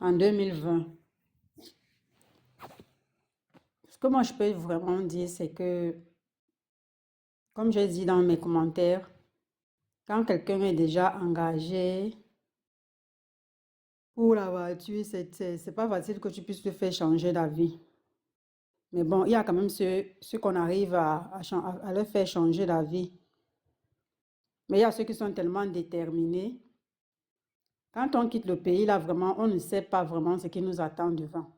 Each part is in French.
en 2020. Ce que moi je peux vraiment dire, c'est que, comme j'ai dit dans mes commentaires, quand quelqu'un est déjà engagé pour la voiture, c'est pas facile que tu puisses te faire changer d'avis. Mais bon, il y a quand même ceux qu'on arrive à leur faire changer d'avis. Mais il y a ceux qui sont tellement déterminés. Quand on quitte le pays, là, vraiment, on ne sait pas vraiment ce qui nous attend devant.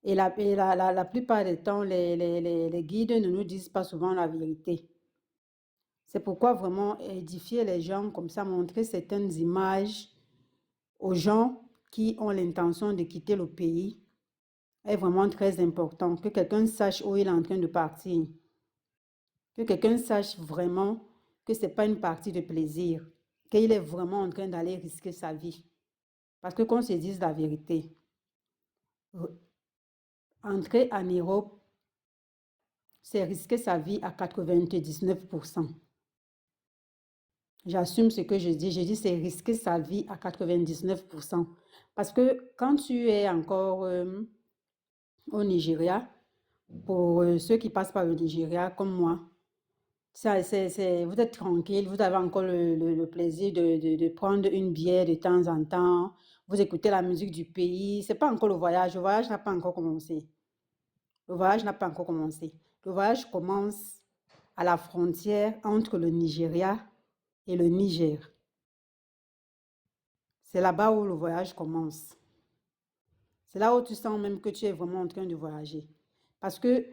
Et la plupart des temps, les guides ne nous disent pas souvent la vérité. C'est pourquoi vraiment édifier les gens comme ça, montrer certaines images aux gens qui ont l'intention de quitter le pays est vraiment très important. Que quelqu'un sache où il est en train de partir. Que quelqu'un sache vraiment que ce n'est pas une partie de plaisir. Qu'il est vraiment en train d'aller risquer sa vie. Parce que qu'on se dise la vérité. Entrer en Europe, c'est risquer sa vie à 99%. J'assume ce que je dis. Je dis c'est risquer sa vie à 99%. Parce que quand tu es encore au Nigeria, pour ceux qui passent par le Nigeria comme moi, vous êtes tranquille, vous avez encore le plaisir de prendre une bière de temps en temps, vous écoutez la musique du pays. Ce n'est pas encore le voyage n'a pas encore commencé. Le voyage n'a pas encore commencé. Le voyage commence à la frontière entre le Nigeria et le Niger. C'est là-bas où le voyage commence. C'est là où tu sens même que tu es vraiment en train de voyager. Parce que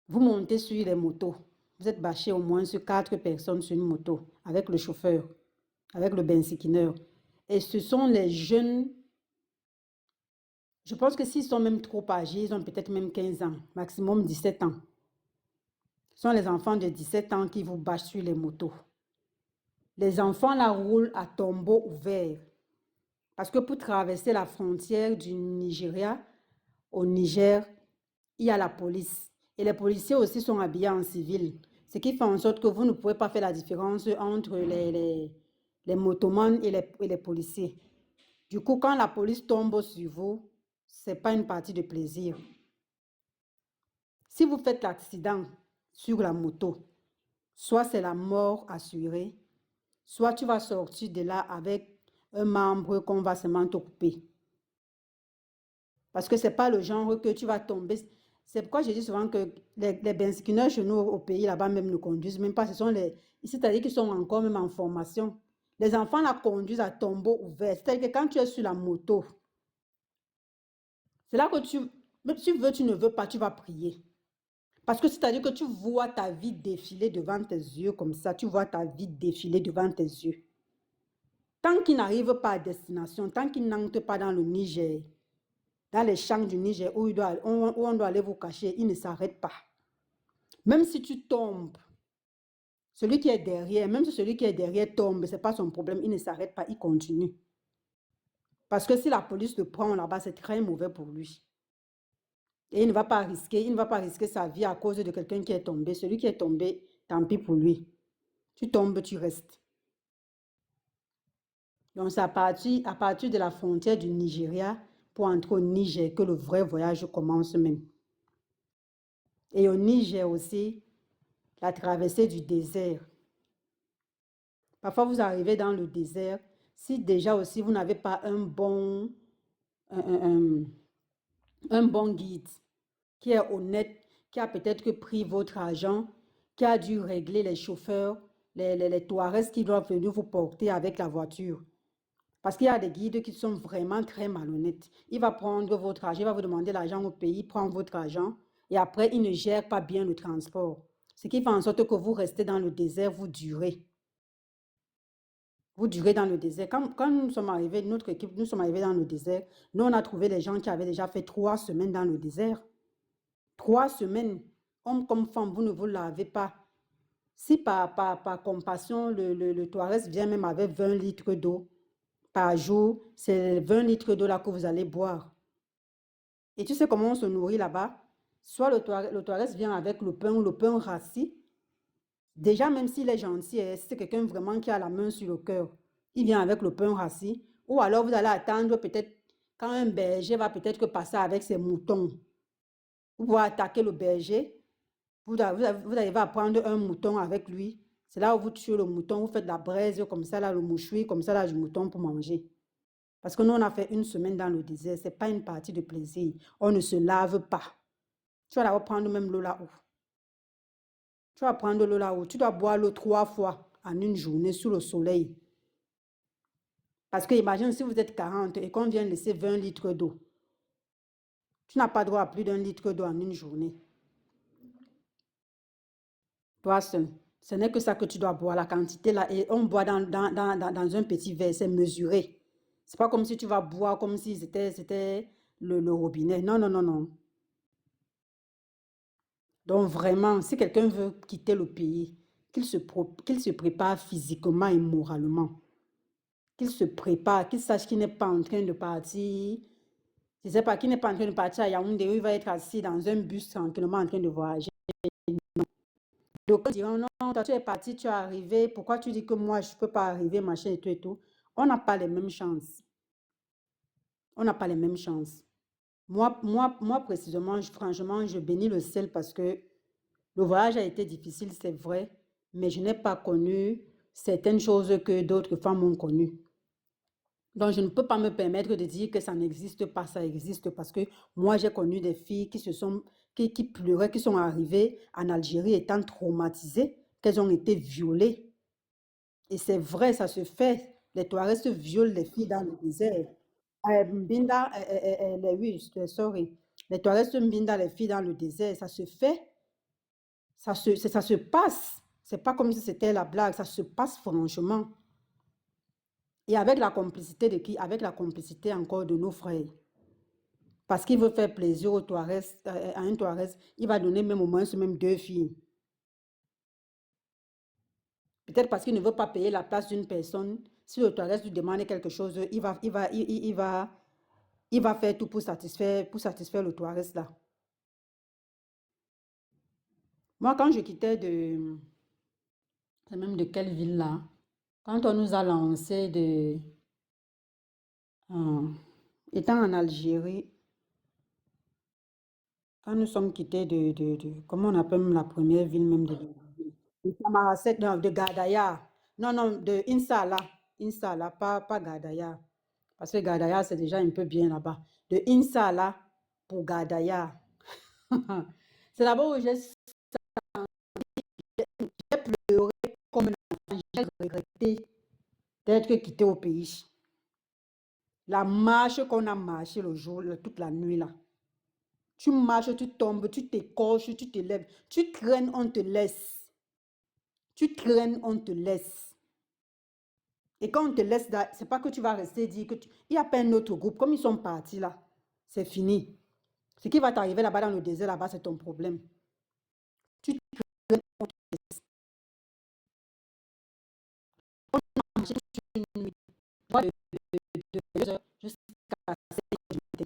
vous montez sur les motos. Vous êtes bâché au moins sur 4 personnes sur une moto, avec le chauffeur, avec le bensikineur. Et ce sont les jeunes, je pense que s'ils sont même trop âgés, ils ont peut-être même 15 ans, maximum 17 ans. Ce sont les enfants de 17 ans qui vous bâchent sur les motos. Les enfants la roulent à tombeau ouvert. Parce que pour traverser la frontière du Nigeria au Niger, il y a la police. Et les policiers aussi sont habillés en civil. Ce qui fait en sorte que vous ne pouvez pas faire la différence entre les motomans et les policiers. Du coup, quand la police tombe sur vous, ce n'est pas une partie de plaisir. Si vous faites l'accident sur la moto, soit c'est la mort assurée, soit tu vas sortir de là avec un membre qu'on va seulement te couper. Parce que ce n'est pas le genre que tu vas tomber. C'est pourquoi je dis souvent que les bensikineurs chez nous au pays là-bas même ne conduisent même pas. Ce sont c'est-à-dire qu'ils sont encore même en formation. Les enfants la conduisent à tombeau ouvert. C'est-à-dire que quand tu es sur la moto, c'est là que même si tu veux, tu ne veux pas, tu vas prier. Parce que c'est-à-dire que tu vois ta vie défiler devant tes yeux comme ça. Tu vois ta vie défiler devant tes yeux. Tant qu'ils n'arrivent pas à destination, tant qu'ils n'entrent pas dans le Niger, dans les champs du Niger où on doit aller vous cacher, ils ne s'arrêtent pas. Même si tu tombes, celui qui est derrière, même si celui qui est derrière tombe, ce n'est pas son problème, il ne s'arrête pas, il continue. Parce que si la police le prend là-bas, c'est très mauvais pour lui. Et il ne va pas risquer sa vie à cause de quelqu'un qui est tombé. Celui qui est tombé, tant pis pour lui. Tu tombes, tu restes. Donc c'est à partir de la frontière du Nigeria pour entrer au Niger que le vrai voyage commence même. Et au Niger aussi, la traversée du désert. Parfois, vous arrivez dans le désert, si déjà aussi vous n'avez pas un bon guide qui est honnête, qui a peut-être pris votre argent, qui a dû régler les chauffeurs, les Touaregs qui doivent venir vous porter avec la voiture. Parce qu'il y a des guides qui sont vraiment très malhonnêtes. Il va prendre votre argent, il va vous demander l'argent au pays, il prend votre argent et après, il ne gère pas bien le transport. Ce qui fait en sorte que vous restez dans le désert, vous durez. Vous durez dans le désert. Quand nous sommes arrivés, notre équipe, nous sommes arrivés dans le désert, nous, on a trouvé les gens qui avaient déjà fait 3 semaines dans le désert. 3 semaines, homme comme femme, vous ne vous lavez pas. Si par compassion, le Touareg vient même avec 20 litres d'eau par jour, c'est 20 litres d'eau là que vous allez boire. Et tu sais comment on se nourrit là-bas? Soit le Touareg vient avec le pain rassis. Déjà, même s'il est gentil, si c'est quelqu'un vraiment qui a la main sur le cœur, il vient avec le pain rassis. Ou alors, vous allez attendre peut-être Quand un berger va peut-être que passer avec ses moutons, vous pouvez attaquer le berger, vous arrivez à prendre un mouton avec lui. C'est là où vous tuez le mouton, vous faites la braise comme ça, là, le mouchoui, comme ça, là, du mouton pour manger. Parce que nous, on a fait une semaine dans le désert. Ce n'est pas une partie de plaisir. On ne se lave pas. Tu vas d'abord prendre même l'eau là-haut. Tu vas prendre l'eau là-haut. Tu dois boire l'eau 3 fois en une journée sous le soleil. Parce que imagine si vous êtes 40 et qu'on vient laisser 20 litres d'eau. Tu n'as pas droit à plus d'1 litre d'eau en une journée. Toi seul. Ce n'est que ça que tu dois boire, la quantité là. Et on boit dans un petit verre, c'est mesuré. C'est pas comme si tu vas boire comme si c'était le robinet. Non, non, non, non. Donc vraiment, si quelqu'un veut quitter le pays, qu'il se prépare physiquement et moralement. Qu'il se prépare, qu'il sache qu'il n'est pas en train de partir. Je ne sais pas, qu'il n'est pas en train de partir à Yaoundé où il va être assis dans un bus tranquillement en train de voyager. Donc, ils diront, non, toi, tu es parti, tu es arrivé, pourquoi tu dis que moi, je ne peux pas arriver, machin et tout et tout. On n'a pas les mêmes chances. On n'a pas les mêmes chances. Moi précisément, franchement, je bénis le ciel parce que le voyage a été difficile, c'est vrai, mais je n'ai pas connu certaines choses que d'autres femmes ont connues. Donc, je ne peux pas me permettre de dire que ça n'existe pas, ça existe parce que moi, j'ai connu des filles qui pleuraient, qui sont arrivées en Algérie étant traumatisées, qu'elles ont été violées. Et c'est vrai, ça se fait. Les Touaregs violent les filles dans le désert. Mbinda, oui, sorry. Les Touaregs Mbinda les filles dans le désert, ça se fait. Ça se passe. C'est pas comme si c'était la blague, ça se passe franchement. Et avec la complicité de qui? Avec la complicité encore de nos frères. Parce qu'il veut faire plaisir aux Touaregs, à un Touareg, il va donner même au moins même 2 filles. Peut-être parce qu'il ne veut pas payer la place d'une personne. Si le Touareg lui demande quelque chose, il va faire tout pour satisfaire le Touareg là. Moi, quand je quittais c'est même de quelle ville là? Quand on nous a lancé étant en Algérie, quand nous sommes quittés comment on appelle la première ville même de Tamaracet, non, de Gardaya. Non, non, de Insala. Insala, pas Gardaya. Parce que Gardaya, c'est déjà un peu bien là-bas. De Insala pour Gardaya. C'est là-bas où j'ai pleuré comme un enfant. J'ai regretté d'être quitté au pays. La marche qu'on a marché le jour, toute la nuit là. Tu marches, tu tombes, tu t'écorches, tu te lèves. Tu traînes, on te laisse. Tu traînes, on te laisse. Et quand on te laisse, c'est pas que tu vas rester dire que il n'y a pas un autre groupe. Comme ils sont partis là, c'est fini. Ce qui va t'arriver là-bas dans le désert, là-bas, c'est ton problème. Tu traînes, on te laisse. On a marché toute une nuit. Jusqu'à 7 h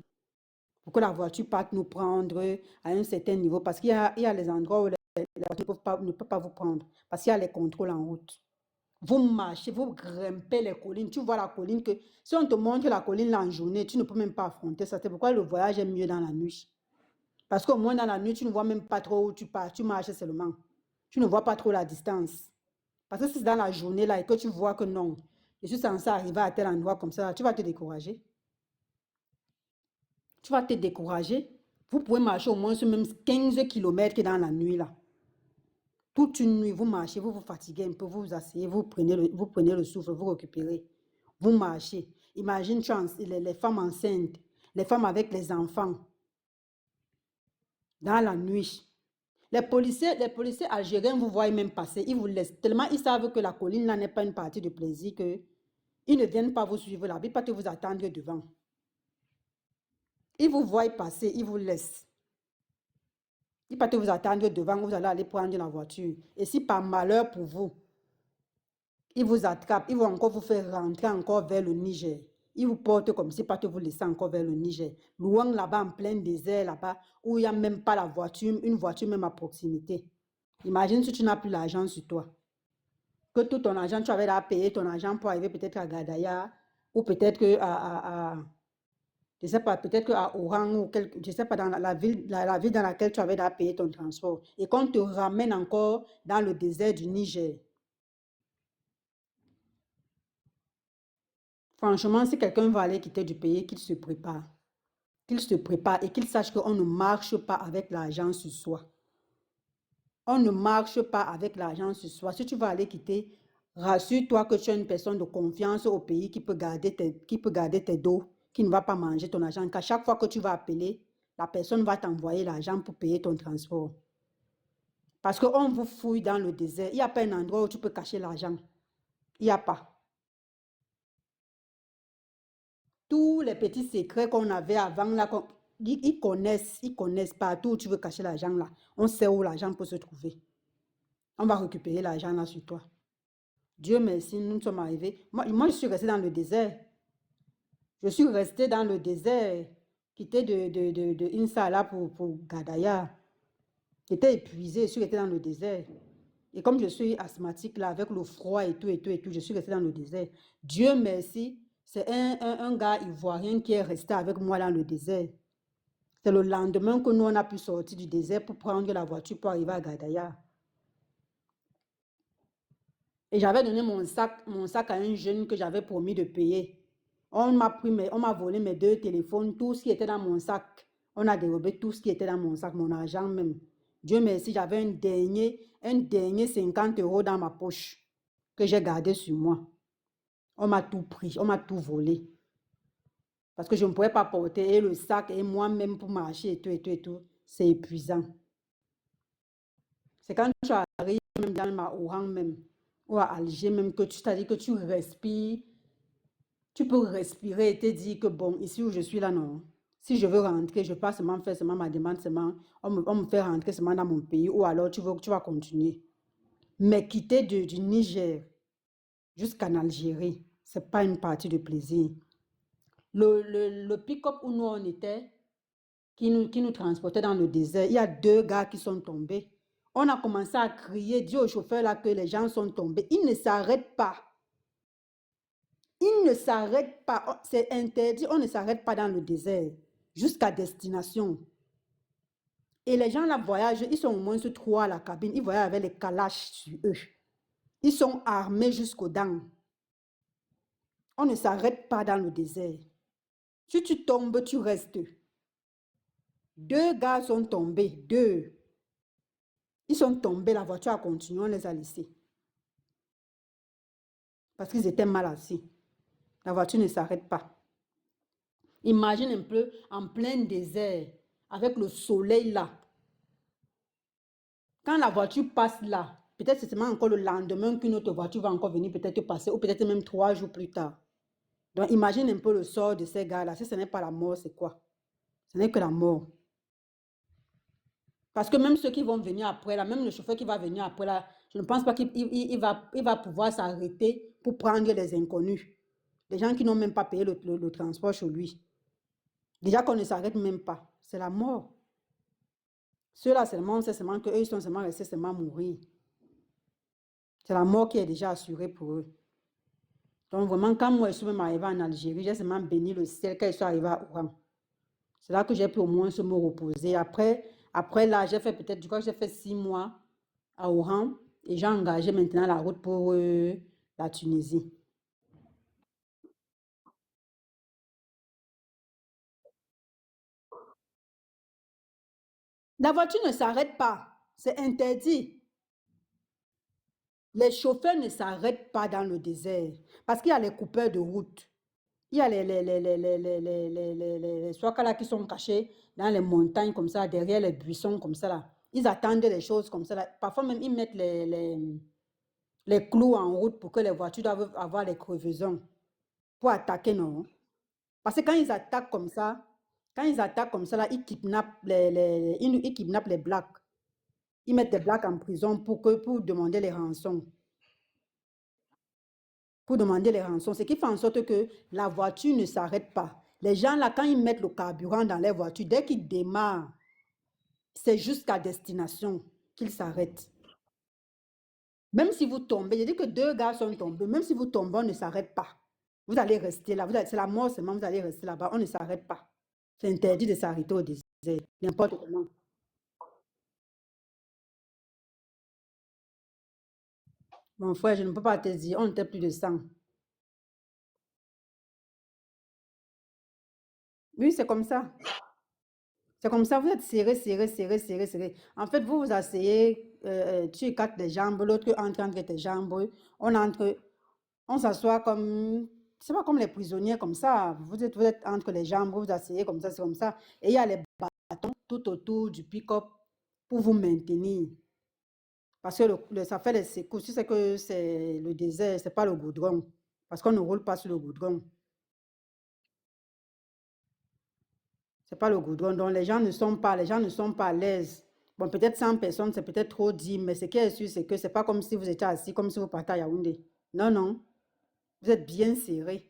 pour que la voiture parte nous prendre à un certain niveau. Parce qu'il y a les endroits où les voitures ne peuvent pas vous prendre. Parce qu'il y a les contrôles en route. Vous marchez, vous grimpez les collines. Tu vois la colline que si on te montre la colline là en journée, tu ne peux même pas affronter ça. C'est pourquoi le voyage est mieux dans la nuit. Parce qu'au moins dans la nuit, tu ne vois même pas trop où tu pars. Tu marches seulement. Tu ne vois pas trop la distance. Parce que si c'est dans la journée là et que tu vois que non, je suis censé arriver à tel endroit comme ça, tu vas te décourager. Tu vas te décourager. Vous pouvez marcher au moins sur même 15 km dans la nuit là. Toute une nuit, vous marchez, vous vous fatiguez un peu, vous vous asseyez, vous prenez le souffle, vous récupérez. Vous marchez. Imagine les femmes enceintes, les femmes avec les enfants, dans la nuit. Les policiers algériens vous voient même passer, ils vous laissent. Tellement ils savent que la colline là n'est pas une partie de plaisir que ils ne viennent pas vous suivre là, ils ne pas vous attendre devant. Ils vous voient passer, ils vous laissent. Ils ne pas vous attendre devant, vous allez aller prendre la voiture. Et si par malheur pour vous, ils vous attrapent, ils vont encore vous faire rentrer encore vers le Niger. Ils vous portent comme si pas vous laisser encore vers le Niger. Loin là-bas, en plein désert, là-bas, où il n'y a même pas la voiture, une voiture même à proximité. Imagine si tu n'as plus l'argent sur toi. Que tout ton argent, tu avais là payé ton argent pour arriver peut-être à Gadaya, ou peut-être que Je ne sais pas, peut-être qu'à Oran ou quelque, je ne sais pas, dans la ville dans laquelle tu avais déjà payé ton transport. Et qu'on te ramène encore dans le désert du Niger. Franchement, si quelqu'un va aller quitter du pays, qu'il se prépare. Qu'il se prépare et qu'il sache qu'on ne marche pas avec l'argent sur soi. On ne marche pas avec l'argent sur soi. Si tu vas aller quitter, rassure-toi que tu es une personne de confiance au pays qui peut garder tes dos, qui ne va pas manger ton argent. Qu'à chaque fois que tu vas appeler, la personne va t'envoyer l'argent pour payer ton transport. Parce qu'on vous fouille dans le désert. Il n'y a pas un endroit où tu peux cacher l'argent. Il n'y a pas. Tous les petits secrets qu'on avait avant, là, ils connaissent partout où tu veux cacher l'argent là. On sait où l'argent peut se trouver. On va récupérer l'argent là sur toi. Dieu merci, nous sommes arrivés. Moi, je suis restée dans le désert. Je suis restée dans le désert, quitté de Insa là pour Gadaya. J'étais épuisée, je suis restée dans le désert. Et comme je suis asthmatique là, avec le froid et tout, je suis restée dans le désert. Dieu merci, c'est un gars ivoirien qui est resté avec moi dans le désert. C'est le lendemain que nous, on a pu sortir du désert pour prendre la voiture pour arriver à Gadaya. Et j'avais donné mon sac à un jeune que j'avais promis de payer. On m'a volé mes 2 téléphones, tout ce qui était dans mon sac. On a dérobé tout ce qui était dans mon sac, mon argent même. Dieu merci, j'avais un dernier 50 € dans ma poche que j'ai gardé sur moi. On m'a tout pris, on m'a tout volé. Parce que je ne pouvais pas porter le sac et moi-même pour marcher et tout. C'est épuisant. C'est quand tu arrives même dans ma Oran même, ou à Alger même, que tu t'as dit que tu respires. Tu peux respirer et te dire que bon, ici où je suis là, non. Si je veux rentrer, je passe seulement faire seulement ma demande, seulement, on me fait rentrer seulement dans mon pays, ou alors tu vas continuer. Mais quitter du Niger jusqu'en Algérie, ce n'est pas une partie de plaisir. Le pick-up où nous on était, qui nous transportait dans le désert, il y a 2 gars qui sont tombés. On a commencé à crier, dire au chauffeur là que les gens sont tombés. Ils ne s'arrêtent pas. Ils ne s'arrêtent pas. Oh, c'est interdit, on ne s'arrête pas dans le désert jusqu'à destination. Et les gens là voyagent, ils sont au moins 3 à la cabine. Ils voyagent avec les calaches sur eux. Ils sont armés jusqu'aux dents. On ne s'arrête pas dans le désert. Si tu tombes, tu restes. 2 gars sont tombés, 2. Ils sont tombés, la voiture a continué, on les a laissés. Parce qu'ils étaient mal assis. La voiture ne s'arrête pas. Imagine un peu en plein désert, avec le soleil là. Quand la voiture passe là, peut-être c'est seulement encore le lendemain qu'une autre voiture va encore venir peut-être passer, ou peut-être même 3 jours plus tard. Donc imagine un peu le sort de ces gars-là. Si ce n'est pas la mort, c'est quoi? Ce n'est que la mort. Parce que même ceux qui vont venir après, là, même le chauffeur qui va venir après, là, je ne pense pas qu'il va pouvoir s'arrêter pour prendre les inconnus. Les gens qui n'ont même pas payé le transport chez lui. Déjà qu'on ne s'arrête même pas. C'est la mort. Ceux-là seulement, on sait seulement qu'eux, ils sont seulement restés seulement mourir. C'est la mort qui est déjà assurée pour eux. Donc vraiment, quand moi, je suis même arrivée en Algérie, j'ai seulement béni le ciel quand je suis arrivée à Oran. C'est là que j'ai pu au moins se me reposer. Après là, j'ai fait peut-être, je crois que j'ai fait 6 mois à Oran et j'ai engagé maintenant la route pour la Tunisie. La voiture ne s'arrête pas. C'est interdit. Les chauffeurs ne s'arrêtent pas dans le désert parce qu'il y a les coupeurs de route. Il y a les Swakala qui sont cachés dans les montagnes comme ça, derrière les buissons comme ça là. Ils attendent les choses comme ça là. Parfois même, ils mettent les clous en route pour que les voitures doivent avoir les crevaisons pour attaquer, non? Parce que quand ils attaquent comme ça là, ils kidnappent ils kidnappent les blacks. Ils mettent les blacks en prison pour demander les rançons. Pour demander les rançons. Ce qui fait en sorte que la voiture ne s'arrête pas. Les gens là, quand ils mettent le carburant dans les voitures, dès qu'ils démarrent, c'est jusqu'à destination qu'ils s'arrêtent. Même si vous tombez, je dis que 2 gars sont tombés, même si vous tombez, on ne s'arrête pas. Vous allez rester là. C'est la mort seulement, vous allez rester là-bas. On ne s'arrête pas. C'est interdit de s'arrêter au désert, n'importe comment. Mon frère, je ne peux pas te dire, on n'était plus de sang. Oui, c'est comme ça. C'est comme ça, vous êtes serré, serré, serré, serré, serré. En fait, vous vous asseyez, tu écartes les jambes, l'autre entre entre tes jambes. On entre, on s'assoit comme, c'est pas comme les prisonniers comme ça. Vous êtes entre les jambes, vous vous asseyez comme ça, c'est comme ça. Et il y a les bâtons tout autour du pick-up pour vous maintenir. Parce que ça fait les secousses. Si c'est que c'est le désert, c'est pas le goudron. Parce qu'on ne roule pas sur le goudron. C'est pas le goudron. Donc les gens ne sont pas à l'aise. Bon, peut-être 100 personnes, c'est peut-être trop dit, mais ce qui est sûr, c'est que c'est pas comme si vous étiez assis, comme si vous partez à Yaoundé. Non, non. Vous êtes bien serré.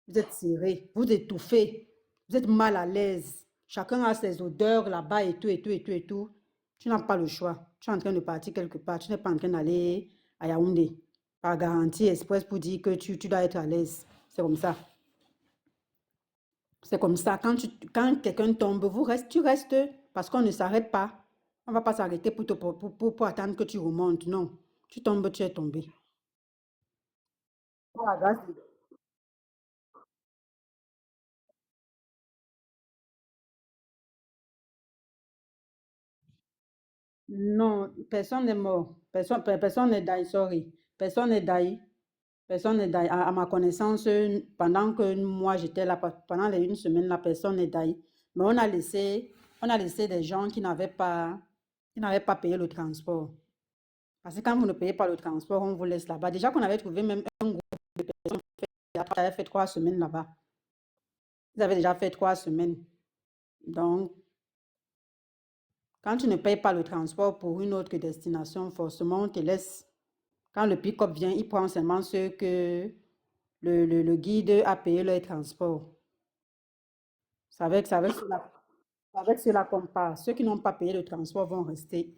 Vous êtes serré. Vous étouffez. Vous êtes mal à l'aise. Chacun a ses odeurs là-bas et tout, et tout, et tout, et tout. Tu n'as pas le choix. Tu es en train de partir quelque part. Tu n'es pas en train d'aller à Yaoundé. Par garantie express pour dire que tu dois être à l'aise. C'est comme ça. C'est comme ça. Quand quelqu'un tombe, tu restes parce qu'on ne s'arrête pas. On ne va pas s'arrêter pour attendre que tu remontes. Non. Tu tombes, tu es tombé. Par la grâce de- Non, personne n'est mort. Personne n'est die, sorry. Personne n'est die. Personne n'est die. À ma connaissance, pendant que moi j'étais là, pendant les une semaine, la personne n'est die. Mais on a laissé des gens qui n'avaient pas payé le transport. Parce que quand vous ne payez pas le transport, on vous laisse là-bas. Déjà qu'on avait trouvé même un groupe de personnes qui avaient fait 3 semaines là-bas. Ils avaient déjà fait 3 semaines. Donc, quand tu ne payes pas le transport pour une autre destination, forcément, on te laisse. Quand le pick-up vient, il prend seulement ceux que le guide a payé leur transport. C'est avec cela qu'on part. Ceux qui n'ont pas payé le transport vont rester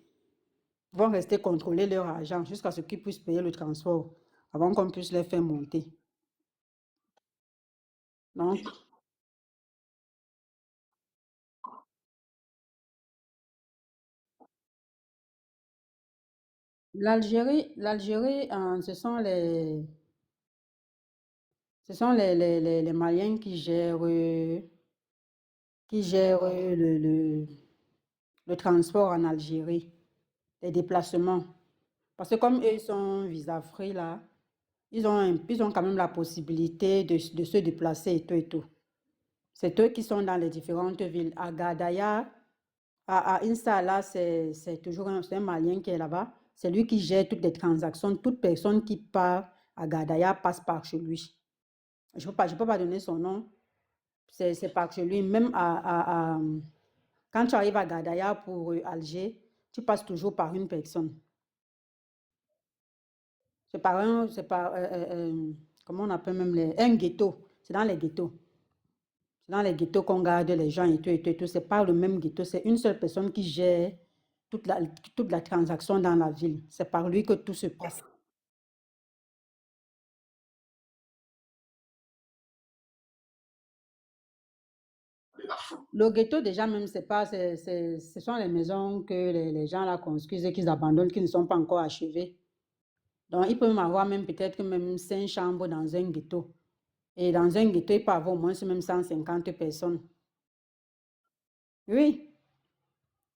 contrôler leur argent jusqu'à ce qu'ils puissent payer le transport avant qu'on puisse les faire monter. Donc, l'Algérie, ce sont les Maliens qui gèrent le transport en Algérie, les déplacements. Parce que comme eux, ils sont visa-free là, ils ont quand même la possibilité de se déplacer et tout et tout. C'est eux qui sont dans les différentes villes. À Gadaya, à Insa, là, c'est toujours c'est un Malien qui est là-bas. C'est lui qui gère toutes les transactions. Toute personne qui part à Gadaya passe par chez lui. Je peux pas donner son nom. C'est par chez lui. Même quand tu arrives à Gadaya pour Alger, tu passes toujours par une personne. C'est par, comment on appelle même un ghetto. C'est dans les ghettos. C'est dans les ghettos qu'on garde les gens et tout, et tout, et tout. C'est pas le même ghetto. C'est une seule personne qui gère toute la, toute la transaction dans la ville. C'est par lui que tout se passe. Le ghetto, déjà, même, c'est pas, ce sont les maisons que les gens là construisent et qu'ils abandonnent, qui ne sont pas encore achevées. Donc, il peut même avoir même peut-être même 5 chambres dans un ghetto. Et dans un ghetto, il peut avoir au moins même 150 personnes. Oui,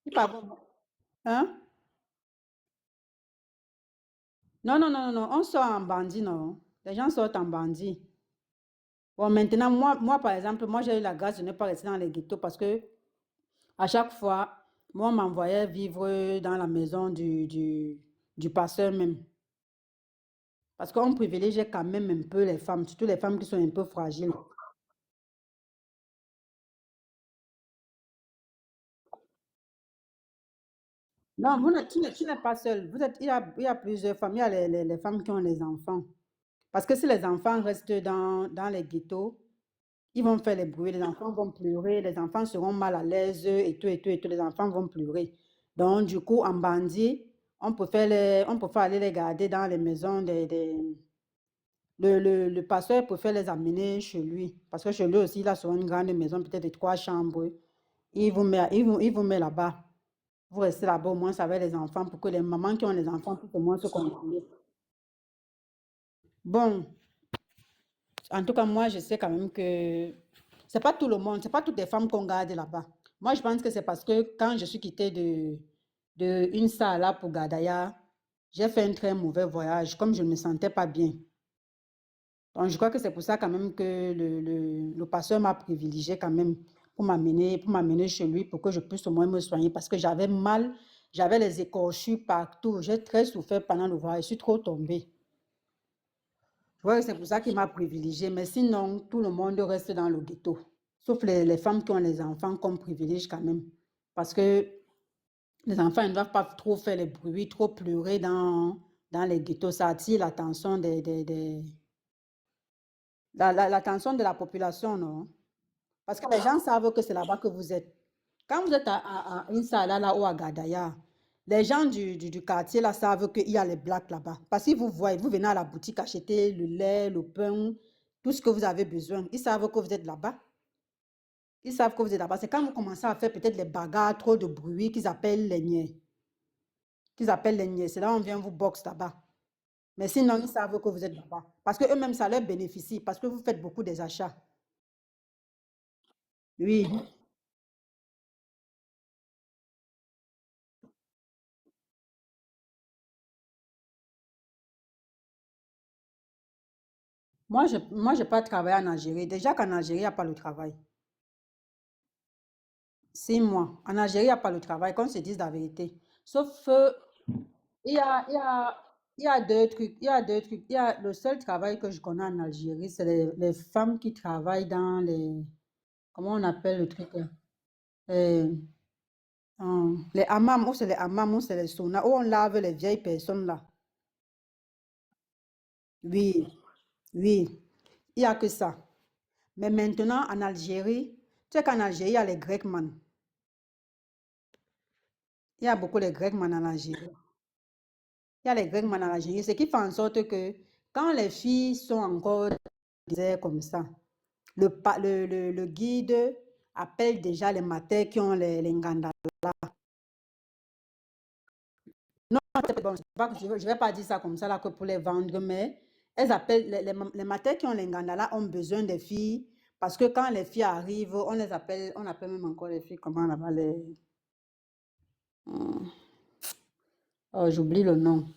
il peut avoir. Hein? Non, non, non, non, non, on sort en bandit, non. Les gens sortent en bandit. Bon, maintenant, moi, par exemple, moi, j'ai eu la grâce de ne pas rester dans les ghettos parce que à chaque fois, moi, on m'envoyait vivre dans la maison du pasteur même. Parce qu'on privilégie quand même un peu les femmes, surtout les femmes qui sont un peu fragiles. Non, tu n'es pas seule. Il y a plusieurs femmes. Il y a les femmes qui ont les enfants. Parce que si les enfants restent dans les ghettos, ils vont faire les bruits, les enfants vont pleurer, les enfants seront mal à l'aise et tout, et tout, et tout, les enfants vont pleurer. Donc, du coup, en bandit, on peut aller les garder dans les maisons Le pasteur préfère les amener chez lui. Parce que chez lui aussi, il a souvent une grande maison, peut-être de 3 chambres. Il vous met là-bas. Vous restez là-bas au moins avec les enfants pour que les mamans qui ont les enfants puissent au moins se contrôler. Bon, en tout cas, moi, je sais quand même que c'est pas tout le monde, c'est pas toutes les femmes qu'on garde là-bas. Moi, je pense que c'est parce que quand je suis quittée de une salle là pour Gadaya, j'ai fait un très mauvais voyage, comme je ne me sentais pas bien. Donc, je crois que c'est pour ça quand même que le pasteur m'a privilégié quand même pour m'amener chez lui pour que je puisse au moins me soigner parce que j'avais mal, j'avais les écorchures partout. J'ai très souffert pendant le voyage, je suis trop tombée. Je crois que c'est pour ça qu'il m'a privilégié, mais sinon, tout le monde reste dans le ghetto. Sauf les femmes qui ont les enfants comme privilège quand même. Parce que les enfants ne doivent pas trop faire les bruits, trop pleurer dans les ghettos. Ça attire l'attention l'attention de la population, non? Parce que les gens savent que c'est là-bas que vous êtes. Quand vous êtes à Insala là ou à Gadaya, les gens du quartier là savent qu'il y a les blacks là-bas. Parce qu'ils vous voient, vous venez à la boutique acheter le lait, le pain, tout ce que vous avez besoin. Ils savent que vous êtes là-bas. Ils savent que vous êtes là-bas. C'est quand vous commencez à faire peut-être les bagarres, trop de bruit, qu'ils appellent les niais. Qu'ils appellent les niais. C'est là où on vient vous boxe là-bas. Mais sinon, ils savent que vous êtes là-bas. Parce que eux-mêmes, ça leur bénéficie. Parce que vous faites beaucoup des achats. Oui. Moi, j'ai pas travaillé en Algérie. Déjà qu'en Algérie, il n'y a pas le travail. 6 mois. En Algérie, il n'y a pas le travail, qu'on se dise la vérité. Sauf, il y a, il y a, il y a deux trucs. Il y a deux trucs. Le seul travail que je connais en Algérie, c'est les femmes qui travaillent dans les... Comment on appelle le truc là? Euh, les hammams, ou c'est les hammams, ou c'est les saunas, où on lave les vieilles personnes là. Oui, oui. Il n'y a que ça. Mais maintenant, en Algérie, tu sais qu'en Algérie, il y a les Grecs, man. Il y a beaucoup de Grecs, man, en Algérie. Il y a les Grecs man en Algérie, ce qui fait en sorte que quand les filles sont encore dans le désert comme ça, le guide appelle déjà les matères qui ont les nganda. Non, c'est bon, je ne vais pas dire ça comme ça là que pour les vendre, mais elles appellent les matères qui ont les nganda ont besoin des filles parce que quand les filles arrivent, on les appelle, on appelle même encore les filles, comment là-bas les. Hmm, oh, j'oublie le nom.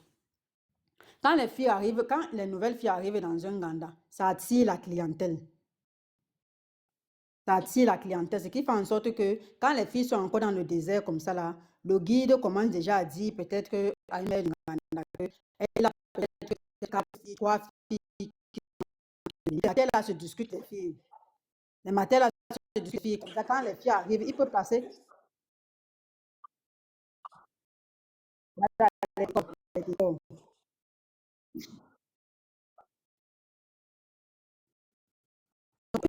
Quand les filles arrivent, quand les nouvelles filles arrivent dans un ganda, ça attire la clientèle. Ça attire la clientèle, ce qui fait en sorte que quand les filles sont encore dans le désert comme ça là, le guide commence déjà à dire peut-être qu'à une mère du Ghana, elle a peut-être 3 filles. Les matins là se discutent les filles. Les matins là se discutent les filles. Comme ça, quand les filles arrivent, il peut passer. Il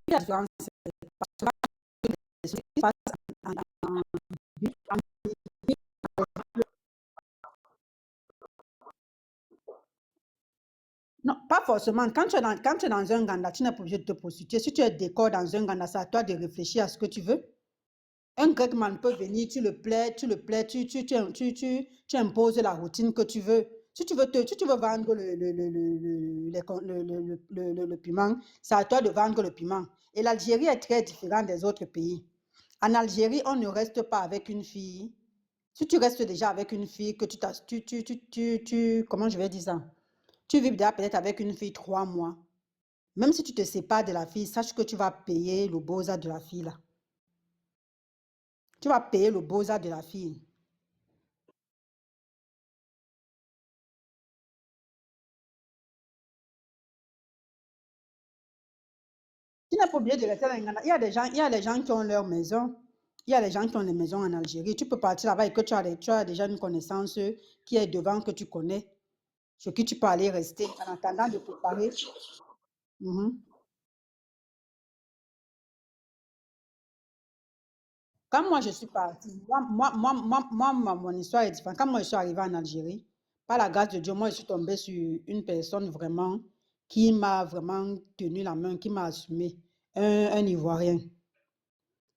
y a différence. Non, pas forcément. Quand tu es dans un Ghana, tu n'es pas obligé de te prostituer. Si tu es décor dans un Ghana, c'est à toi de réfléchir à ce que tu veux. Un Gregman peut venir, tu imposes la routine que tu veux. Si tu veux vendre le piment, c'est à toi de vendre le piment. Et l'Algérie est très différente des autres pays. En Algérie, on ne reste pas avec une fille. Si tu restes déjà avec une fille, que comment je vais dire ça? Tu vis déjà peut-être avec une fille 3 mois. Même si tu te sépares de la fille, sache que tu vas payer le beaux-arts de la fille là. Tu vas payer le beaux-arts de la fille. Tu n'as pas oublié de rester dans Ghana. Il y a des gens qui ont leur maison. Il y a des gens qui ont les maisons en Algérie. Tu peux partir là-bas et que tu as déjà une connaissance qui est devant que tu connais, sur qui tu peux aller rester en attendant de préparer. Mhm. Quand moi je suis partie, mon histoire est différente. Quand moi je suis arrivée en Algérie, par la grâce de Dieu, moi je suis tombée sur une personne vraiment qui m'a vraiment tenu la main, qui m'a assumé. Un Ivoirien.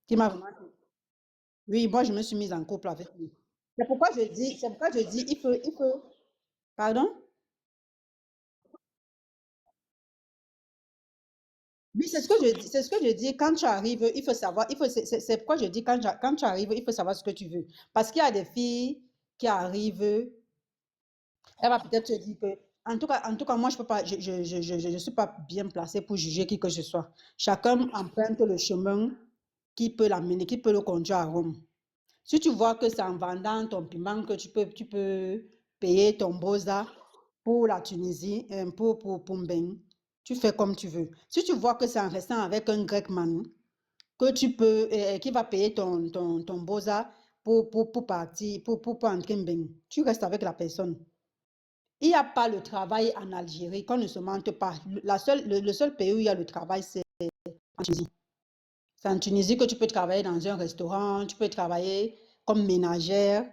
Qui m'a vraiment... Oui, moi, je me suis mise en couple avec lui. C'est pourquoi je dis, il faut... Pardon? Oui, c'est ce que je dis, c'est ce que je dis. Quand tu arrives, il faut savoir, c'est pourquoi je dis, quand tu arrives, il faut savoir ce que tu veux. Parce qu'il y a des filles qui arrivent, elle va peut-être se dire que, en tout cas, moi, je peux pas, je suis pas bien placée pour juger qui que ce soit. Chacun emprunte le chemin qui peut l'amener, qui peut le conduire à Rome. Si tu vois que c'est en vendant ton piment que tu peux payer ton boza pour la Tunisie, pour Mbeng, tu fais comme tu veux. Si tu vois que c'est en restant avec un grec man que tu peux, qui va payer ton boza pour partir, pour entrer Mbeng, tu restes avec la personne. Il n'y a pas le travail en Algérie, qu'on ne se mente pas. Le seul pays où il y a le travail, c'est en Tunisie. C'est en Tunisie que tu peux travailler dans un restaurant, tu peux travailler comme ménagère,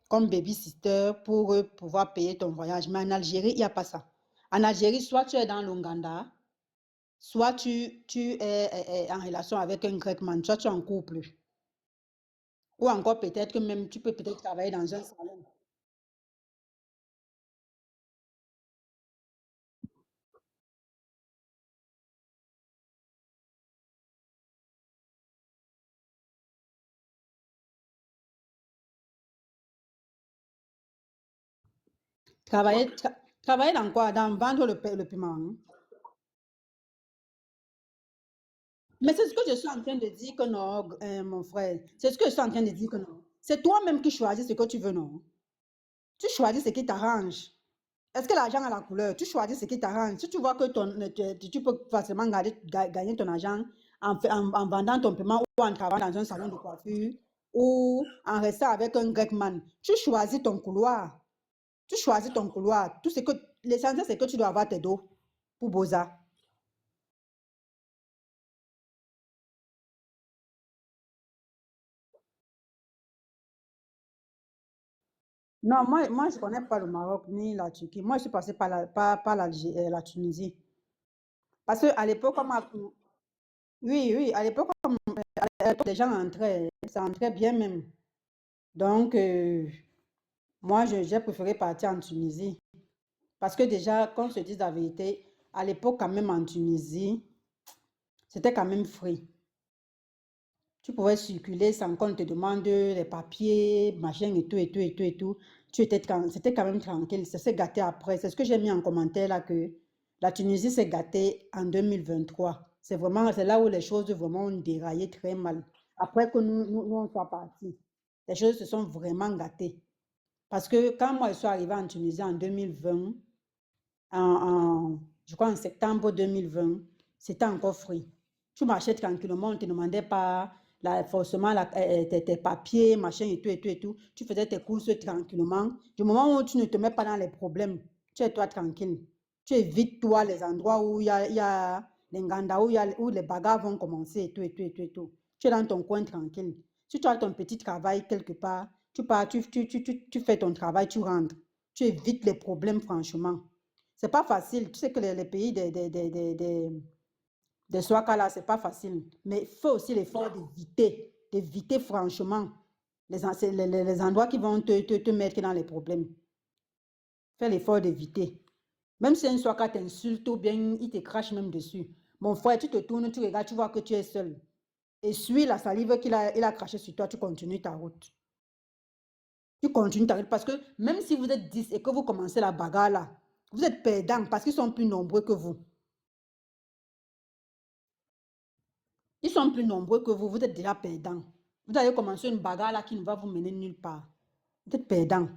comme babysitter pour pouvoir payer ton voyage. Mais en Algérie, il n'y a pas ça. En Algérie, soit tu es dans l'Ouganda, soit tu es en relation avec un grec man, soit tu es en couple. Ou encore peut-être que même tu peux peut-être travailler dans un salon. Travailler dans quoi? Dans vendre le piment, hein? Mais c'est ce que je suis en train de dire que non, mon frère. C'est ce que je suis en train de dire que non. C'est toi-même qui choisis ce que tu veux, non? Tu choisis ce qui t'arrange. Est-ce que l'argent a la couleur? Tu choisis ce qui t'arrange. Si tu vois que tu peux facilement gagner ton argent en vendant ton paiement ou en travaillant dans un salon de coiffure ou en restant avec un grec man, tu choisis ton couloir. Tu choisis ton couloir. L'essentiel, c'est que tu dois avoir tes dos pour Boza. Non, moi je ne connais pas le Maroc ni la Turquie. Moi, je suis passée par la Tunisie. Parce qu'à l'époque, oui, oui, à l'époque, les gens entraient, ça entrait bien même. Donc, moi, j'ai préféré partir en Tunisie. Parce que déjà, qu'on se dise la vérité, à l'époque, quand même en Tunisie, c'était quand même free. Tu pouvais circuler sans qu'on te demande les papiers, machin et tout, et tout, et tout, et tout. C'était quand même tranquille. Ça s'est gâté après. C'est ce que j'ai mis en commentaire là que la Tunisie s'est gâtée en 2023. C'est là où les choses vraiment ont déraillé très mal. Après que nous on soit partis. Les choses se sont vraiment gâtées. Parce que quand moi je suis arrivée en Tunisie en 2020, je crois en septembre 2020, c'était encore free. Tu marchais tranquillement, on ne te demandait pas forcément tes papiers, machin et tout, et tout, et tout. Tu faisais tes courses tranquillement. Du moment où tu ne te mets pas dans les problèmes, tu es toi tranquille. Tu évites toi les endroits où il y a les Nganda, où les bagarres vont commencer et tout, et tout, et tout, et tout. Tu es dans ton coin tranquille. Si tu as ton petit travail quelque part, tu pars, tu fais ton travail, tu rentres. Tu évites les problèmes, franchement. C'est pas facile. Tu sais que les pays des Swaka là, c'est pas facile. Mais il faut aussi l'effort d'éviter franchement les endroits qui vont te mettre dans les problèmes. Fais l'effort d'éviter. Même si un Swaka t'insulte ou bien il te crache même dessus. Mon frère, tu te tournes, tu regardes, tu vois que tu es seul. Et suis la salive il a craché sur toi, tu continues ta route. Tu continues ta route parce que même si vous êtes 10 et que vous commencez la bagarre là, vous êtes perdants parce qu'ils sont plus nombreux que vous. Ils sont plus nombreux que vous êtes déjà perdants. Vous allez commencer une bagarre là qui ne va vous mener nulle part. Vous êtes perdants.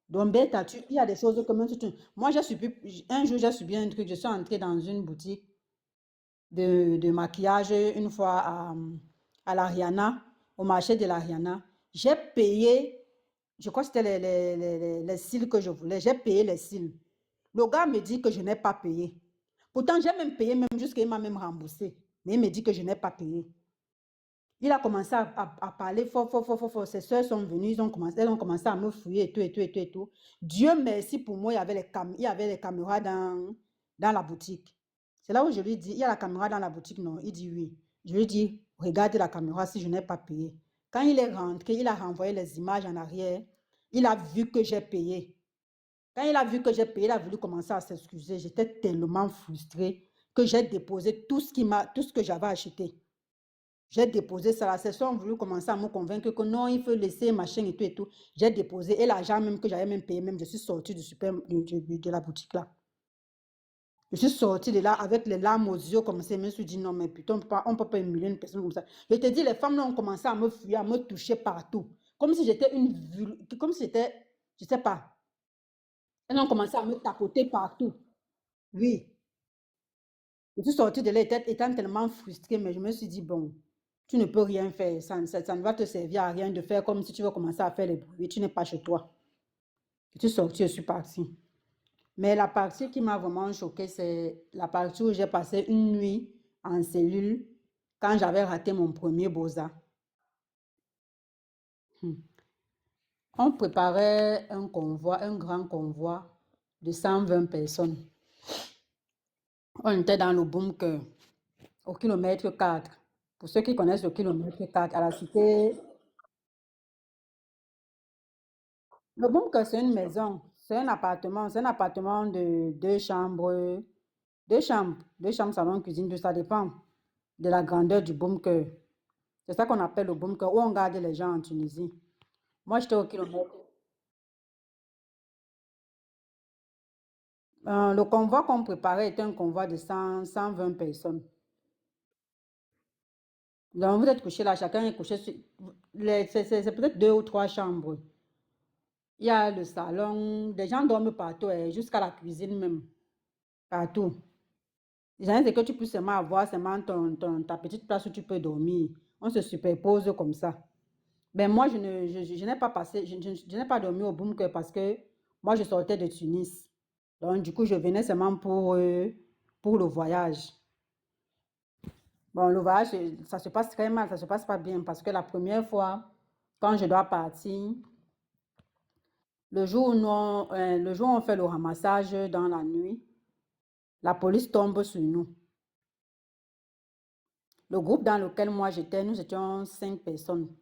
Donc, bête, il y a des choses comme ça. Moi, un jour, j'ai subi un truc. Je suis entrée dans une boutique de maquillage une fois à l'Ariana, au marché de l'Ariana. J'ai payé, je crois que c'était les cils que je voulais. J'ai payé les cils. Le gars me dit que je n'ai pas payé. Pourtant, j'ai même payé, même jusqu'à il m'a même remboursé. Mais il me dit que je n'ai pas payé. Il a commencé à parler fort, fort, fort, fort, fort. Ses soeurs sont venues, elles ont commencé à me fouiller et tout, et tout, et tout, et tout. Dieu merci pour moi, il y avait les caméras dans la boutique. C'est là où je lui dis, il y a la caméra dans la boutique, non? Il dit oui. Je lui dis, regarde la caméra si je n'ai pas payé. Quand il est rentré, il a renvoyé les images en arrière. Il a vu que j'ai payé. Quand il a vu que j'ai payé, il a voulu commencer à s'excuser. J'étais tellement frustrée que j'ai déposé tout ce que j'avais acheté. J'ai déposé ça. La session a voulu commencer à me convaincre que non, il faut laisser machin et tout et tout. J'ai déposé et l'argent même que j'avais même payé, même je suis sortie de la boutique là. Je suis sortie de là avec les larmes aux yeux comme ça. Je me suis dit non, mais putain, on peut pas émuler une personne comme ça. Je te dis, les femmes là ont commencé à me fuir, à me toucher partout. Comme si j'étais comme si j'étais, je sais pas. Elles ont commencé à me tapoter partout. Oui. Je suis sortie de là étant tellement frustrée, mais je me suis dit, bon, tu ne peux rien faire. Ça ne va te servir à rien de faire comme si tu veux commencer à faire les bruits. Tu n'es pas chez toi. Je suis sortie, je suis partie. Mais la partie qui m'a vraiment choquée, c'est la partie où j'ai passé une nuit en cellule quand j'avais raté mon premier Bosa. On préparait un convoi, un grand convoi de 120 personnes. On était dans le bunker au kilomètre 4. Pour ceux qui connaissent le kilomètre 4, à la cité, le bunker, c'est une maison, c'est un appartement de deux chambres, salon, cuisine, tout ça dépend de la grandeur du bunker. C'est ça qu'on appelle le bunker, où on garde les gens en Tunisie. Moi, j'étais au kilomètre. Le convoi qu'on préparait était un convoi de 120 personnes. Donc, vous êtes couché là, chacun est couché sur... C'est peut-être deux ou trois chambres. Il y a le salon, des gens dorment partout, jusqu'à la cuisine même, partout. C'est que tu puisses seulement avoir seulement ta petite place où tu peux dormir. On se superpose comme ça. Ben moi, je n'ai pas passé, je n'ai pas dormi au bunker parce que moi, je sortais de Tunis. Donc, du coup, je venais seulement pour le voyage. Bon, le voyage, ça se passe très mal, ça se passe pas bien parce que la première fois, quand je dois partir, le jour où on fait le ramassage dans la nuit, la police tombe sur nous. Le groupe dans lequel moi j'étais, nous étions 5 personnes.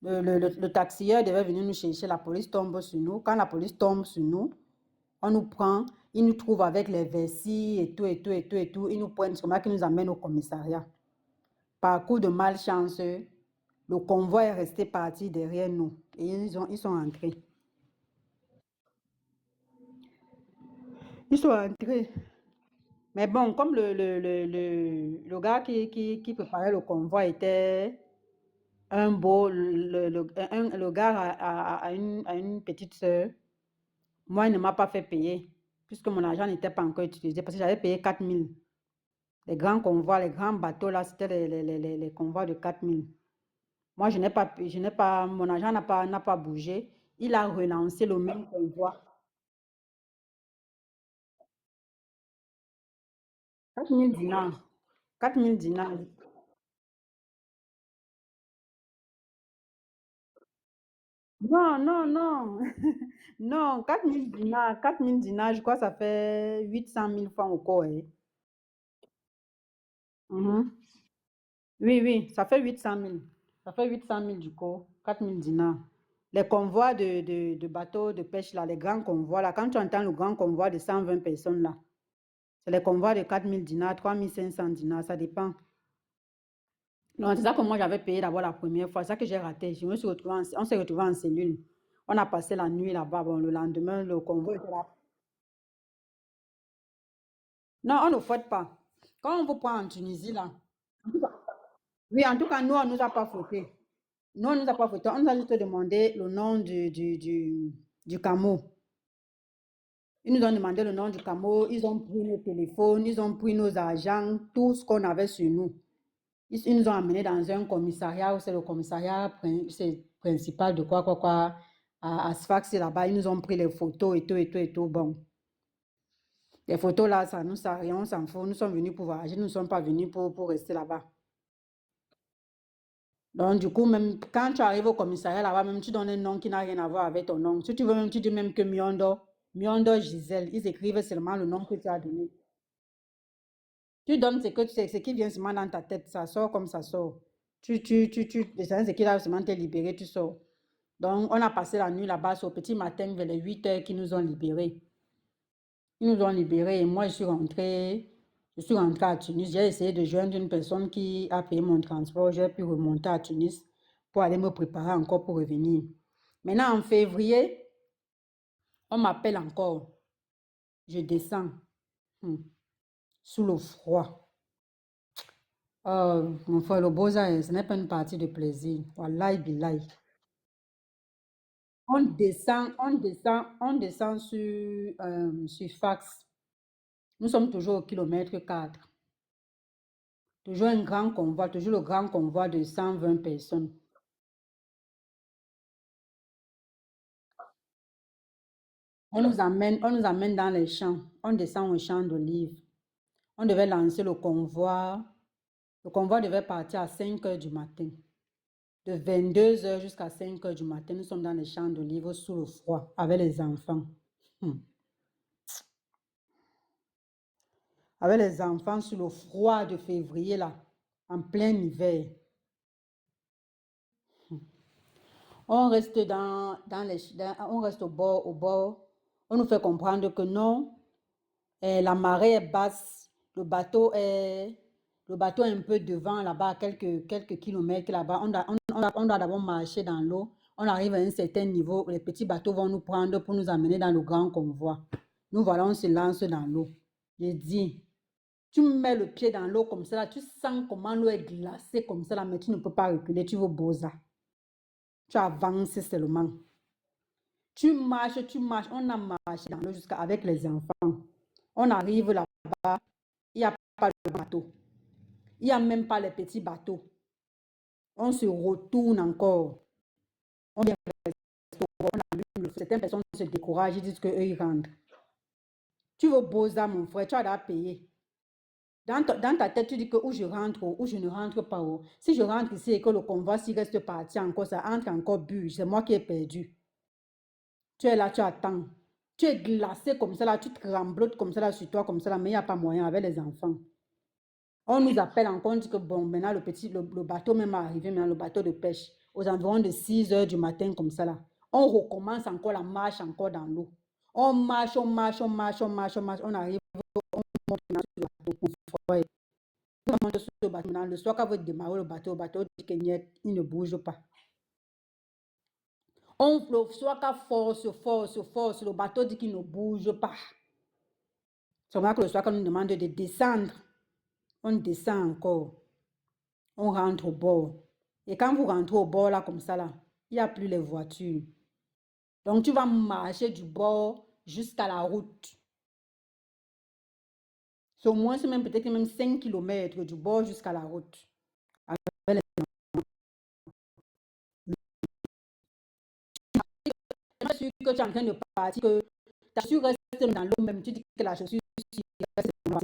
Le taxieur devait venir nous chercher, la police tombe sur nous. Quand la police tombe sur nous, on nous prend, ils nous trouvent avec les vessies et tout, et tout, et tout, et tout. Ils nous prennent, c'est comme qui nous amènent au commissariat. Par coup de malchance, le convoi est resté parti derrière nous et ils sont entrés. Ils sont entrés. Mais bon, comme le gars qui préparait le convoi était un beau, le gars a une petite sœur. Moi, il ne m'a pas fait payer, puisque mon argent n'était pas encore utilisé, parce que j'avais payé 4 000. Les grands convois, les grands bateaux, là, c'était les convois de 4 000. Moi, mon argent n'a pas bougé. Il a relancé le même convoi. 4 000 dinars. 4 000 dinars. Non, non, non. Non, 4 000 dinars. 4 000 dinars, je crois que ça fait 800 000 francs au corps. Mhm. Oui, oui, ça fait 800 000. Ça fait 800 000 du coup, 4 000 dinars. Les convois de bateaux de pêche, là, les grands convois, là, quand tu entends le grand convoi de 120 personnes, là, c'est les convois de 4 000 dinars, 3 500 dinars, ça dépend. Donc, c'est ça que moi, j'avais payé d'abord la première fois. C'est ça que j'ai raté. On s'est retrouvés en cellule. On a passé la nuit là-bas. Bon, le lendemain, le convoi était là. Non, on ne fouette pas. Quand on vous prend en Tunisie, là, oui, en tout cas, nous, on ne nous a pas fouetté. Nous, on ne nous a pas fouetté. On nous a juste demandé le nom du camo. Ils nous ont demandé le nom du camo. Ils ont pris nos téléphones, ils ont pris nos argents, tout ce qu'on avait sur nous. Ils nous ont amenés dans un commissariat où c'est le commissariat principal de quoi, à Sfax là-bas. Ils nous ont pris les photos et tout, et tout, et tout. Bon, les photos là, ça nous sert à rien, on s'en fout. Nous sommes venus pour voyager, nous ne sommes pas venus pour rester là-bas. Donc, du coup, même quand tu arrives au commissariat là-bas, même tu donnes un nom qui n'a rien à voir avec ton nom. Si tu veux même, tu dis même que Miondo. Myondo Gisèle. Ils écrivent seulement le nom que tu as donné. Tu donnes ce que tu sais, ce qui vient seulement dans ta tête, ça sort comme ça sort. C'est qu'il a seulement te libéré, tu sors. Donc, on a passé la nuit là-bas, c'est au petit matin, vers les 8 heures qu'ils nous ont libérés. Ils nous ont libérés et moi, je suis rentrée à Tunis. J'ai essayé de joindre une personne qui a payé mon transport. J'ai pu remonter à Tunis pour aller me préparer encore pour revenir. Maintenant, en février, on m'appelle encore. Je descends sous le froid. Oh, mon frère, le Beaux-Arts, ce n'est pas une partie de plaisir. Wallahi billahi. On descend sur Fax. Nous sommes toujours au kilomètre 4. Toujours un grand convoi, toujours le grand convoi de 120 personnes. On nous amène dans les champs. On descend au champ d'olive. On devait lancer le convoi. Le convoi devait partir à 5 heures du matin. De 22 heures jusqu'à 5 heures du matin, nous sommes dans les champs d'olive sous le froid avec les enfants. Avec les enfants sur le froid de février, là, en plein hiver. On reste on reste au bord. On nous fait comprendre que non, la marée est basse, le bateau est un peu devant là-bas, quelques kilomètres là-bas. On doit d'abord marcher dans l'eau. On arrive à un certain niveau, les petits bateaux vont nous prendre pour nous amener dans le grand convoi. Nous voilà, on se lance dans l'eau. J'ai dit, tu mets le pied dans l'eau comme ça, là, tu sens comment l'eau est glacée comme ça, là, mais tu ne peux pas reculer, tu veux bosa. Tu avances seulement. Tu marches, on a marché dans l'eau jusqu'à avec les enfants. On arrive là-bas, il n'y a pas de bateau. Il n'y a même pas les petits bateaux. On se retourne encore. On vient on allume le feu. Certaines personnes se découragent, ils disent qu'eux, ils rentrent. Tu veux Boza, mon frère, tu as déjà payé. Dans ta tête, tu dis que ou je rentre ou je ne rentre pas. Si je rentre ici et que le convoi s'y reste parti encore, ça entre encore but. C'est moi qui ai perdu. Tu es là, tu attends. Tu es glacé comme ça, là, tu tremblotes comme ça, là, sur toi, comme ça, là, mais il n'y a pas moyen avec les enfants. On nous appelle encore, on dit que bon, maintenant, le bateau même est arrivé, maintenant, le bateau de pêche, aux environs de 6 heures du matin, comme ça, là. On recommence encore la marche, encore dans l'eau. On marche, on marche, on marche, on marche, on marche, on arrive, on monte sur le bateau. On monte sur le bateau. Maintenant, le soir, quand vous démarrez le bateau dit qu'il ne bouge pas. Le soir, quand force, le bateau dit qu'il ne bouge pas. C'est vrai que le soir, quand on nous demande de descendre, on descend encore. On rentre au bord. Et quand vous rentrez au bord, là, comme ça, là, il n'y a plus les voitures. Donc, tu vas marcher du bord jusqu'à la route. C'est au moins, même peut-être même 5 km du bord jusqu'à la route. Avec les sûr que tu es en train de partir, que ta chaussure reste dans l'eau même, tu dis que la chaussure reste mal.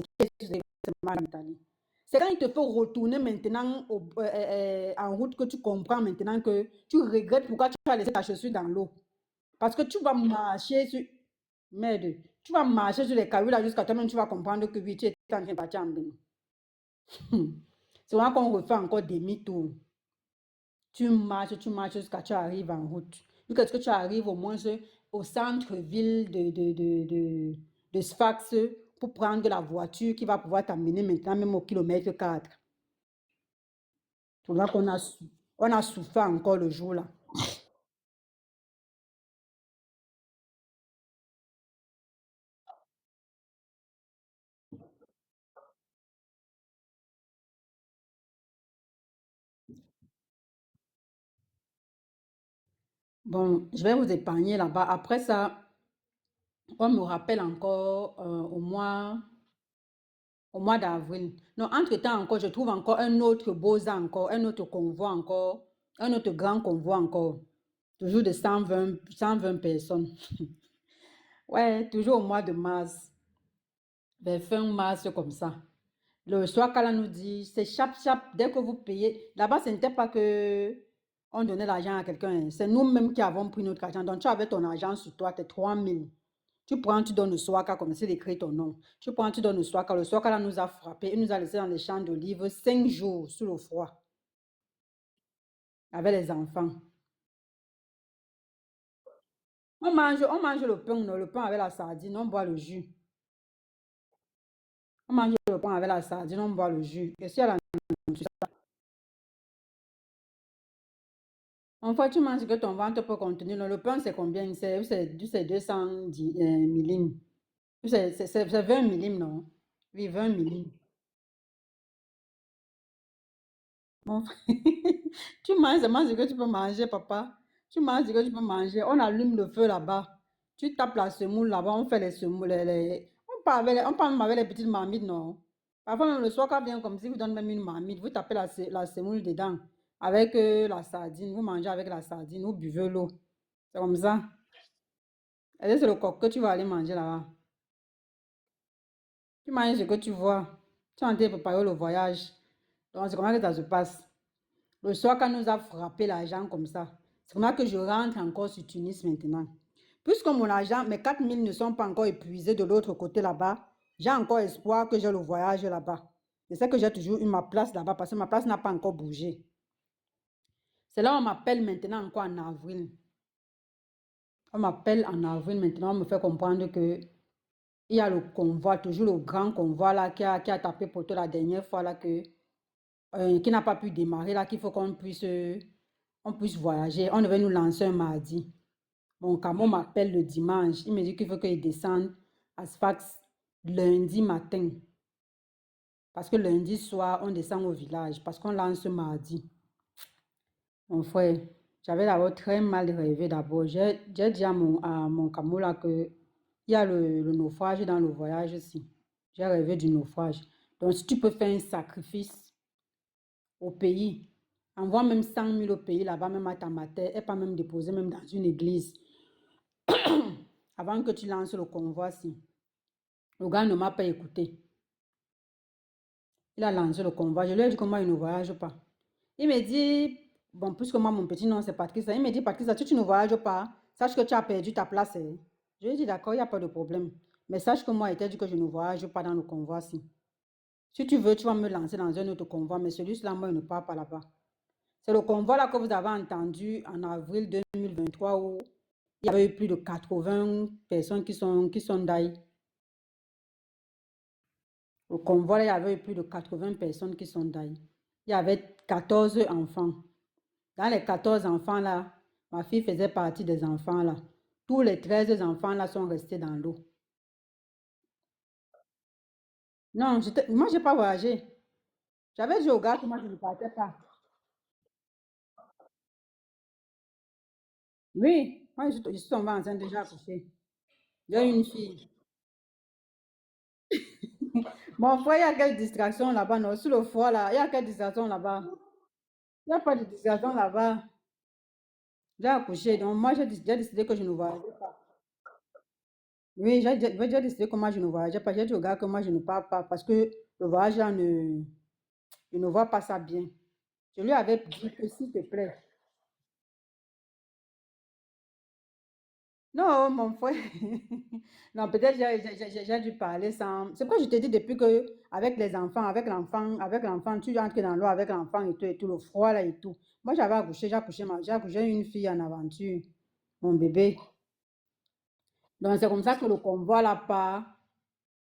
C'est quand il te faut retourner maintenant en route que tu comprends maintenant que tu regrettes pourquoi tu as laissé ta chaussure dans l'eau. Parce que tu vas marcher sur... Merde, tu vas marcher sur les cailloux là jusqu'à toi-même, tu vas comprendre que oui, tu es en train de partir en bain. C'est vrai qu'on refait encore demi-tour. Tu marches jusqu'à tu arrives en route. Jusqu'à ce que tu arrives au moins au centre-ville de Sfax pour prendre la voiture qui va pouvoir t'amener maintenant même au kilomètre 4. C'est vrai on a souffert encore le jour là. Bon, je vais vous épargner là-bas. Après ça, on me rappelle encore au mois d'avril. Non, entre-temps encore, je trouve encore un autre Beaux-Arts encore, un autre convoi encore, un autre grand convoi encore. Toujours de 120 personnes. Ouais, toujours au mois de mars. Ben, fin mars, comme ça. Le soir, quand on nous dit, c'est chap, dès que vous payez. Là-bas, ce n'était pas que on donnait l'argent à quelqu'un. C'est nous-mêmes qui avons pris notre argent. Donc, tu avais ton argent sur toi, tes 3 000. Tu prends, tu donnes le Swaka, comme c'est d'écrire ton nom. Tu prends, tu donnes le Swaka. Le Swaka là nous a frappé. Il nous a laissé dans les champs d'olive 5 jours sous le froid. Avec les enfants. On mange le pain, non, le pain avec la sardine, on boit le jus. On mange le pain avec la sardine, on boit le jus. Et si elle a en fait, tu manges ce que ton ventre peut contenir. Non, le pain, c'est combien? C'est 210 millimètres. C'est 20 millimètres, non? Oui, 20 millimètres. Mon frère, tu manges seulement ce que tu peux manger, papa. Tu manges ce que tu peux manger. On allume le feu là-bas. Tu tapes la semoule là-bas, on fait les semoules. On parle même avec les petites marmites, non? Parfois, même le soir, quand vient comme si vous donnez même une marmite, vous tapez la semoule dedans avec la sardine. Vous mangez avec la sardine, vous buvez l'eau. C'est comme ça. Et c'est le coq que tu vas aller manger là-bas. Tu manges ce que tu vois. Tu es en train de préparer le voyage. Donc, c'est comment que ça se passe. Le soir, quand nous a frappé l'argent comme ça, c'est comment que je rentre encore sur Tunis maintenant. Puisque mon argent, mes 4 000 ne sont pas encore épuisés de l'autre côté là-bas, j'ai encore espoir que j'ai le voyage là-bas. C'est ça que j'ai toujours eu ma place là-bas parce que ma place n'a pas encore bougé. C'est là où on m'appelle maintenant encore en avril. On m'appelle en avril maintenant, on me fait comprendre que il y a le convoi, toujours le grand convoi là qui a tapé poteau la dernière fois là qui n'a pas pu démarrer là, qu'il faut qu'on puisse voyager. On devait nous lancer un mardi. Mon camion m'appelle le dimanche. Il me dit qu'il faut qu'il descende à Sfax lundi matin. Parce que lundi soir, on descend au village. Parce qu'on lance mardi. Mon frère, j'avais d'abord très mal rêvé d'abord. J'ai dit à mon camion là que il y a le naufrage dans le voyage aussi. J'ai rêvé du naufrage. Donc, si tu peux faire un sacrifice au pays, envoie même 100 000 au pays là-bas, même à ta mater, et pas même déposer même dans une église. Avant que tu lances le convoi, si. Le gars ne m'a pas écouté. Il a lancé le convoi. Je lui ai dit que moi, il ne voyage pas. Il me dit, bon, puisque moi, mon petit nom, c'est Patrice. Il me dit, Patrice, si tu ne voyages pas, sache que tu as perdu ta place. Hein. Je lui ai dit, d'accord, il n'y a pas de problème. Mais sache que moi, il t'a dit que je ne voyage pas dans le convoi, si. Si tu veux, tu vas me lancer dans un autre convoi, mais celui-là, moi, il ne part pas là-bas. C'est le convoi là que vous avez entendu en avril 2023 où il y avait eu plus de 80 personnes qui sont d'ailleurs. Au convoi, il y avait plus de 80 personnes qui sont d'ailleurs. Il y avait 14 enfants. Dans les 14 enfants là, ma fille faisait partie des enfants là. Tous les 13 enfants là sont restés dans l'eau. Non, moi, je n'ai pas voyagé. J'avais dit au gars que moi, je ne partais pas. Oui, moi, je suis tombée enceinte déjà accouchée. J'ai une fille. Mon frère, il y a quelle distraction là-bas, non? Sur le foie là, il y a quelle distraction là-bas? Il n'y a pas de distraction là-bas. J'ai accouché, donc moi, j'ai décidé que je ne voyageais pas. Oui, j'ai décidé que moi, je ne voyageais pas. J'ai dit au gars que moi, je ne pars pas parce que le voyage là, je ne vois pas ça bien. Je lui avais dit que s'il te plaît. Non, mon frère. Non, peut-être j'ai dû parler sans. C'est quoi je te dis depuis que avec les enfants, avec l'enfant, tu entres dans l'eau avec l'enfant et tout, le froid là et tout. Moi, j'avais accouché, j'ai accouché une fille en aventure, mon bébé. Donc, c'est comme ça que le convoi là part.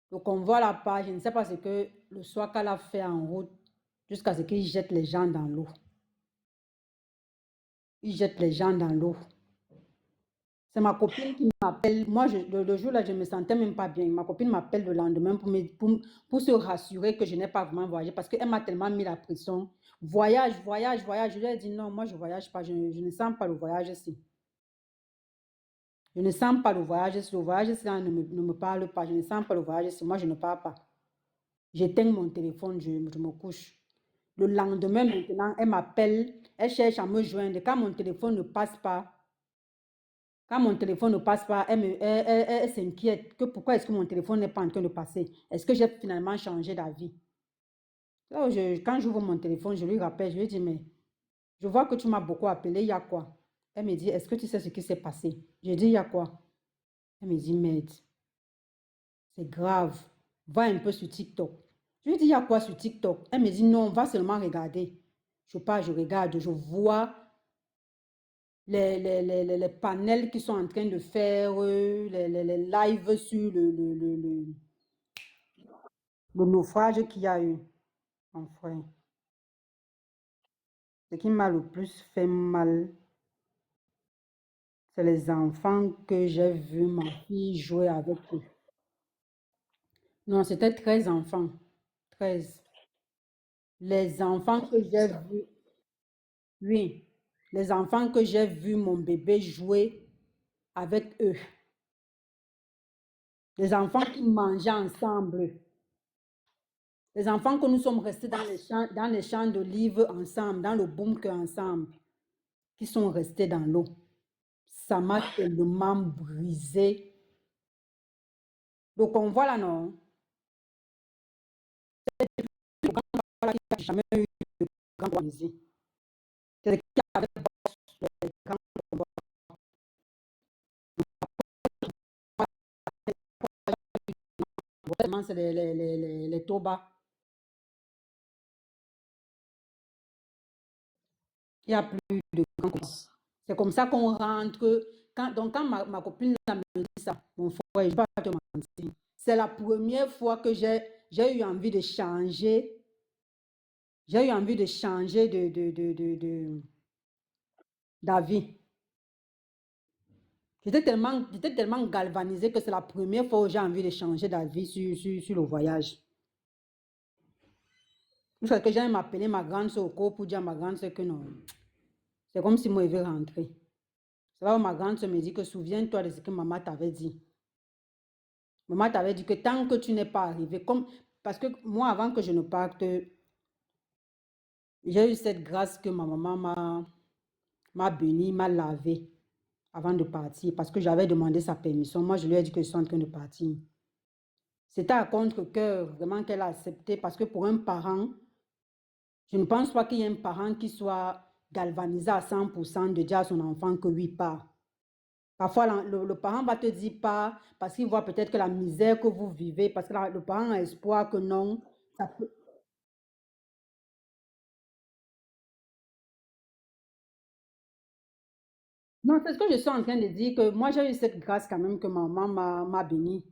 Le convoi là part. Je ne sais pas ce que le Swaka l'a fait en route jusqu'à ce qu'il jette les gens dans l'eau. Il jette les gens dans l'eau. C'est ma copine qui m'appelle. Moi, le jour-là, je ne me sentais même pas bien. Ma copine m'appelle le lendemain pour se rassurer que je n'ai pas vraiment voyagé parce qu'elle m'a tellement mis la pression. Voyage, voyage, voyage. Je lui ai dit non, moi, je ne voyage pas. Je ne sens pas le voyage ici. Je ne sens pas le voyage ici. Le voyage ici ne me parle pas. Je ne sens pas le voyage ici. Moi, je ne pars pas. J'éteins mon téléphone, je me couche. Le lendemain, maintenant, elle m'appelle. Elle cherche à me joindre. Quand mon téléphone ne passe pas, elle s'inquiète que pourquoi est-ce que mon téléphone n'est pas en train de passer. Est-ce que j'ai finalement changé d'avis? Quand j'ouvre mon téléphone, je lui rappelle, je lui dis, mais je vois que tu m'as beaucoup appelé, il y a quoi? Elle me dit, est-ce que tu sais ce qui s'est passé? Je dis, il y a quoi? Elle me dit, merde. C'est grave. Va un peu sur TikTok. Je lui dis, il y a quoi sur TikTok? Elle me dit, non, on va seulement regarder. Je pars, je regarde, je vois les panels qui sont en train de faire, les lives sur le naufrage qu'il y a eu. Mon frère. Ce qui m'a le plus fait mal, c'est les enfants que j'ai vu ma fille jouer avec eux. Non, c'était 13 enfants. 13. Les enfants que j'ai vus, oui, les enfants que j'ai vu mon bébé jouer avec eux. Les enfants qui mangeaient ensemble. Les enfants que nous sommes restés dans les champs d'olives ensemble, dans le bunker ensemble, qui sont restés dans l'eau. Ça m'a tellement brisé. Le convoi là, non? Voilà, qui n'a jamais eu de grand organisé. C'est le qui avait les grands convois. Vraiment, c'est les Toba. Il n'y a plus de grands convois. C'est comme ça qu'on rentre. Donc, quand ma copine me dit ça, mon frère, je ne vais pas te mentir. C'est la première fois que j'ai eu envie de changer. J'ai eu envie de changer d'avis. J'étais tellement galvanisée que c'est la première fois où j'ai envie de changer d'avis sur le voyage. Jusqu'à que j'aille m'appeler ma grande soeur au cours pour dire à ma grande soeur que non. C'est comme si moi, je veux rentrer. C'est là où ma grande soeur me dit que souviens-toi de ce que maman t'avait dit. Maman t'avait dit que tant que tu n'es pas arrivé, parce que moi, avant que je ne parte, j'ai eu cette grâce que ma maman m'a béni, m'a lavé avant de partir, parce que j'avais demandé sa permission. Moi, je lui ai dit que je suis en train de partir. C'était à contre-cœur, vraiment, qu'elle a accepté, parce que pour un parent, je ne pense pas qu'il y ait un parent qui soit galvanisé à 100% de dire à son enfant que oui, pas. Parfois, le parent va te dire pas, parce qu'il voit peut-être que la misère que vous vivez, parce que le parent a espoir que non, ça peut... Non, c'est ce que je suis en train de dire, que moi, j'ai eu cette grâce quand même que maman m'a béni.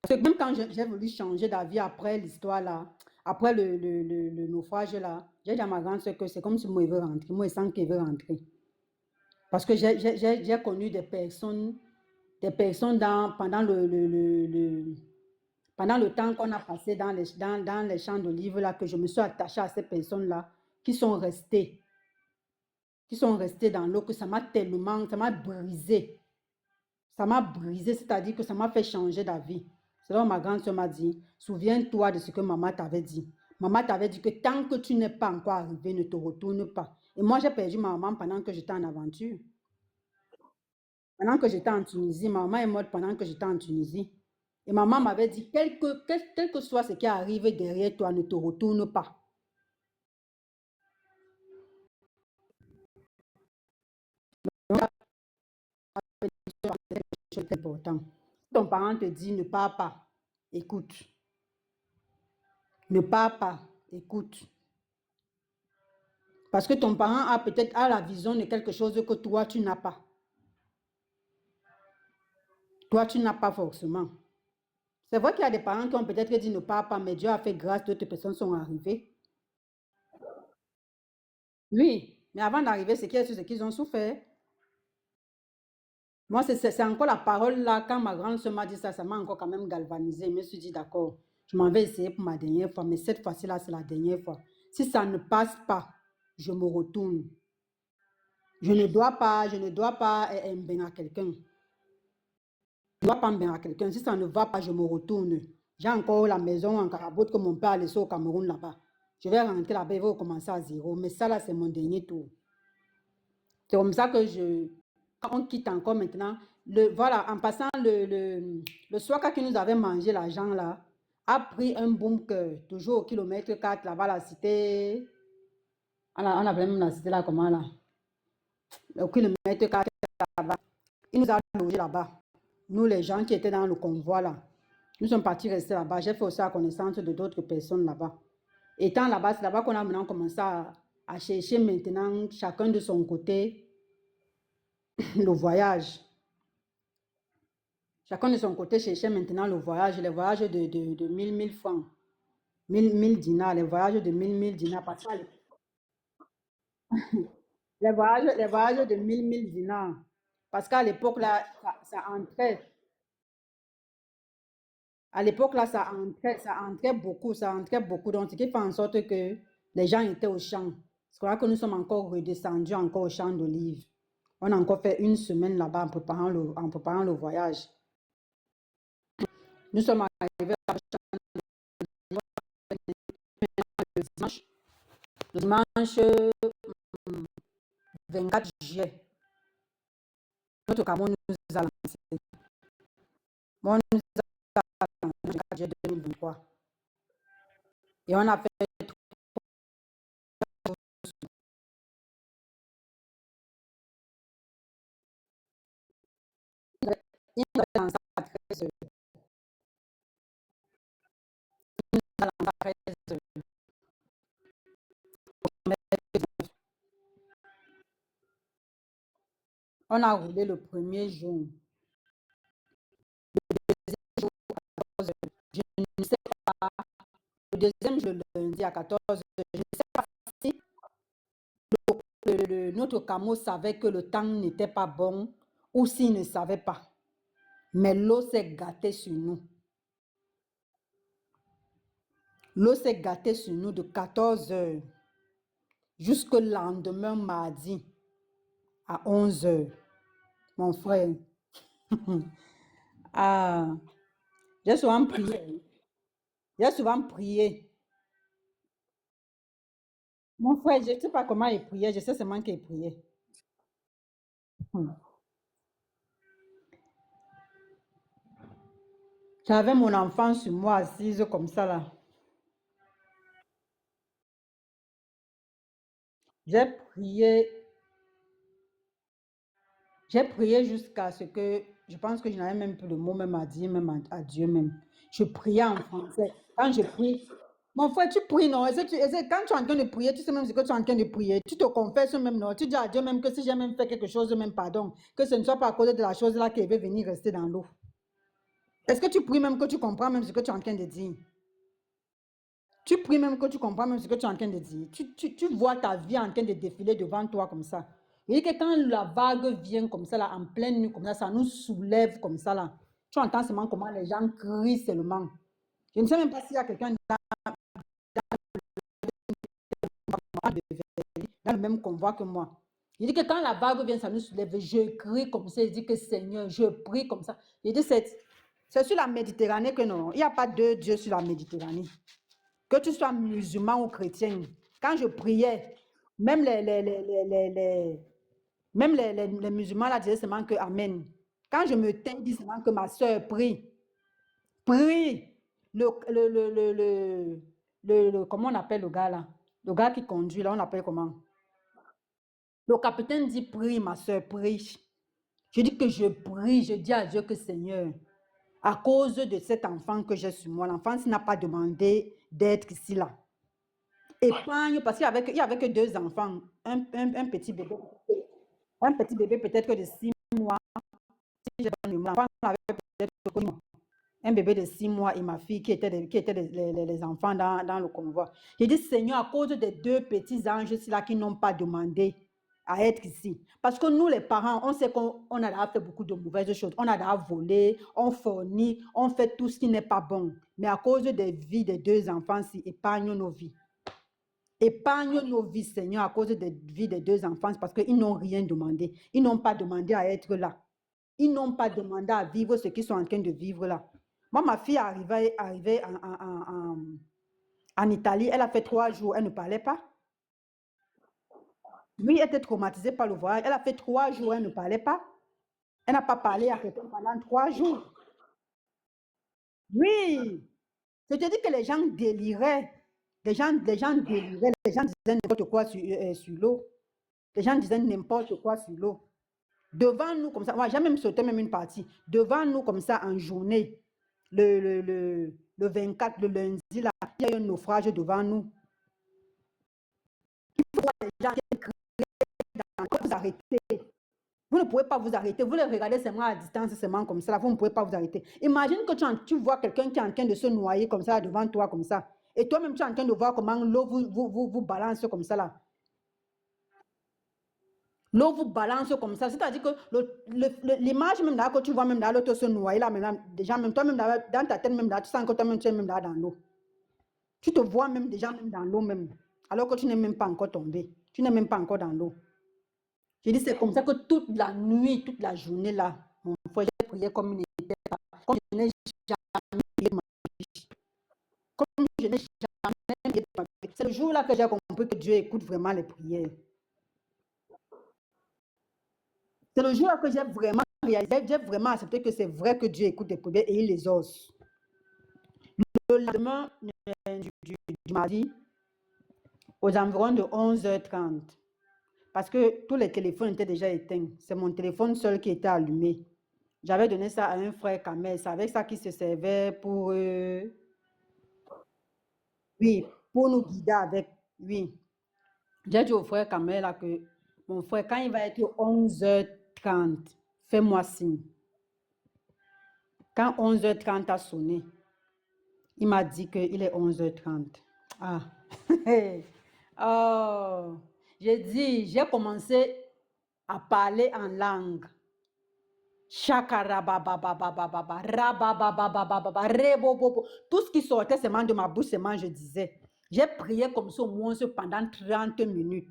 Parce que même quand j'ai voulu changer d'avis après l'histoire là, après le naufrage là, j'ai dit à ma grande soeur que c'est comme si moi, il veut rentrer. Moi, je sens qu'il veut rentrer. Parce que j'ai connu des personnes pendant le temps qu'on a passé dans les champs d'olives là, que je me suis attachée à ces personnes-là, qui sont restées, dans l'eau, que ça m'a brisé. Ça m'a brisé, c'est-à-dire que ça m'a fait changer d'avis. C'est là où ma grande soeur m'a dit, souviens-toi de ce que maman t'avait dit. Maman t'avait dit que tant que tu n'es pas encore arrivé, ne te retourne pas. Et moi, j'ai perdu ma maman pendant que j'étais en aventure. Pendant que j'étais en Tunisie, ma maman est morte pendant que j'étais en Tunisie. Et maman m'avait dit, quel que soit ce qui arrive derrière toi, ne te retourne pas. C'est important. Ton parent te dit, ne pars pas, écoute. Ne pars pas, écoute. Parce que ton parent a peut-être la vision de quelque chose que toi, tu n'as pas. Toi, tu n'as pas forcément. C'est vrai qu'il y a des parents qui ont peut-être dit ne pars pas, mais Dieu a fait grâce, d'autres personnes sont arrivées. Oui, mais avant d'arriver, c'est ce qu'ils ont souffert. Moi, c'est encore la parole là, quand ma grande soeur m'a dit ça, ça m'a encore quand même galvanisé. Je me suis dit, d'accord, je m'en vais essayer pour ma dernière fois, mais cette fois-ci là, c'est la dernière fois. Si ça ne passe pas, je me retourne. Je ne dois pas à quelqu'un. Je ne dois pas à quelqu'un. Si ça ne va pas, je me retourne. J'ai encore la maison en Caraboute que mon père a laissé au Cameroun là-bas. Je vais rentrer là-bas, il va recommencer à zéro. Mais ça là, c'est mon dernier tour. C'est comme ça que quand on quitte encore maintenant, voilà, en passant le soir qui nous avait mangé l'argent là, a pris un bunker, toujours au kilomètre 4, là-bas, la cité, on appelait même la cité là, comment là, au kilomètre 4, là-bas. Il nous a logés là-bas. Nous, les gens qui étaient dans le convoi là. Nous sommes partis rester là-bas. J'ai fait aussi la connaissance de d'autres personnes là-bas. Étant là-bas, c'est là-bas qu'on a maintenant commencé à chercher maintenant, chacun de son côté, le voyage. Chacun de son côté cherchait maintenant le voyage, les voyages de 1000 francs, 1000 dinars, les voyages de 1000 dinars. Parce que les voyages de 1000 dinars. Parce qu'à l'époque, là, ça entrait. À l'époque, là, ça entrait beaucoup, ça entrait beaucoup. Donc, ce qui fait en sorte que les gens étaient au champ. C'est pour ça que nous sommes encore redescendus encore au champ d'olive. On a encore fait une semaine là-bas en préparant le voyage. Nous sommes arrivés le dimanche. Le dimanche 24 juillet. Notre camion nous a lancé. Bon, nous a lancé le 24 juillet 2023. Et on a fait il nous a lancé à 13 heures. Il nous a lancé à 13 heures. On a roulé le premier jour. Je ne sais pas. Le deuxième jour, le lundi à 14 heures. Je ne sais pas si notre camion savait que le temps n'était pas bon ou s'il ne savait pas. Mais l'eau s'est gâtée sur nous. L'eau s'est gâtée sur nous de 14 heures jusqu'au lendemain mardi à 11 heures. Mon frère. Ah, j'ai souvent prié. J'ai souvent prié. Mon frère, je ne sais pas comment il priait, je sais seulement qu'il priait. J'avais mon enfant sur moi assise comme ça là. J'ai prié. J'ai prié jusqu'à ce que je pense que je n'avais même plus le mot même à dire, même à Dieu même. Je priais en français. Quand je prie, mon frère, tu pries, non? Quand tu es en train de prier, tu sais même ce que tu es en train de prier. Tu te confesses même, non? Tu dis à Dieu même que si j'ai même fait quelque chose, même pardon, que ce ne soit pas à cause de la chose là qui veut venir rester dans l'eau. Est-ce que tu pries même que tu comprends même ce que tu es en train de dire? Tu pries même que tu comprends même ce que tu es en train de dire. Tu vois ta vie en train de défiler devant toi comme ça. Et que quand la vague vient comme ça, là, en pleine nuit, comme ça nous soulève comme ça, là. Tu entends seulement comment les gens crient seulement. Je ne sais même pas s'il y a quelqu'un dans le même convoi que moi. Il dit que quand la vague vient, ça nous soulève. Je crie comme ça. Il dit que Seigneur, je prie comme ça. Il dit c'est sur la Méditerranée que non. Il n'y a pas deux dieux sur la Méditerranée. Que tu sois musulman ou chrétien, quand je priais, même les musulmans là disaient seulement que Amen. Quand je me tais, ils disent seulement que ma soeur prie. Prie. Comment on appelle le gars là? Le gars qui conduit là, on appelle comment? Le capitaine dit prie, ma soeur, prie. Je dis que je prie, je dis à Dieu que Seigneur, à cause de cet enfant que j'ai sur moi, l'enfant n'a pas demandé d'être ici là. Épargne, parce qu'il y avait que deux enfants, un petit bébé. Un petit bébé peut-être que de 6 mois. Si l'enfant avait peut-être un bébé de 6 mois et ma fille qui étaient les enfants dans le convoi. J'ai dit, Seigneur, à cause des deux petits anges là qui n'ont pas demandé à être ici. Parce que nous, les parents, on sait qu'on a déjà fait beaucoup de mauvaises choses. On a déjà volé, on fournit, on fait tout ce qui n'est pas bon. Mais à cause des vies des deux enfants, épargne nos vies. Épargne nos vies, Seigneur, à cause des vies des deux enfants, parce qu'ils n'ont rien demandé. Ils n'ont pas demandé à être là. Ils n'ont pas demandé à vivre ce qu'ils sont en train de vivre là. Moi, ma fille est arrivée en Italie. Elle a fait 3 jours. Elle ne parlait pas. Oui, elle était traumatisée par le voyage. Elle a fait 3 jours. Elle ne parlait pas. Elle n'a pas parlé à quelqu'un pendant 3 jours. Oui. Je te dis que les gens déliraient. Les gens déliraient. Les gens disaient n'importe quoi sur l'eau. Les gens disaient n'importe quoi sur l'eau. Devant nous, comme ça, moi, j'ai même sauté même une partie. Devant nous, comme ça, en journée. le 24, le lundi, là, il y a eu un naufrage devant nous. Il faut voir les gens qui crient, vous arrêter. Vous ne pouvez pas vous arrêter. Vous les regardez seulement à distance, seulement comme ça. Là, vous ne pouvez pas vous arrêter. Imagine que tu vois quelqu'un qui est en train de se noyer comme ça devant toi, comme ça. Et toi-même, tu es en train de voir comment l'eau vous balance comme ça, là. L'eau vous balance comme ça. C'est-à-dire que l'image même là que tu vois même là, l'autre se noyer là, maintenant, déjà, même toi-même dans ta tête, même là, tu sens que toi-même, tu es même là dans l'eau. Tu te vois même déjà même dans l'eau même. Alors que tu n'es même pas encore tombé. Tu n'es même pas encore dans l'eau. Je dis, c'est comme ça que toute la nuit, toute la journée là, mon frère, j'ai prié comme une n'était pas. Comme je n'ai jamais prié de ma vie. Comme je n'ai jamais prié de ma vie. C'est le jour là que j'ai compris que Dieu écoute vraiment les prières. C'est le jour là que j'ai vraiment réalisé, j'ai vraiment accepté que c'est vrai que Dieu écoute les prières et il les ose. Le lendemain du mardi, aux environs de 11h30, parce que tous les téléphones étaient déjà éteints. C'est mon téléphone seul qui était allumé. J'avais donné ça à un frère Kamel. C'est avec ça qu'il se servait pour, oui, pour nous guider avec. Oui. J'ai dit au frère Kamel là que, mon frère, quand il va être 11h30, fais-moi signe. Quand 11h30 a sonné, il m'a dit qu'il est 11h30. Ah. Oh. J'ai commencé à parler en langue. Tout ce qui sortait seulement de ma bouche, seulement je disais. J'ai prié comme ça au moins pendant 30 minutes.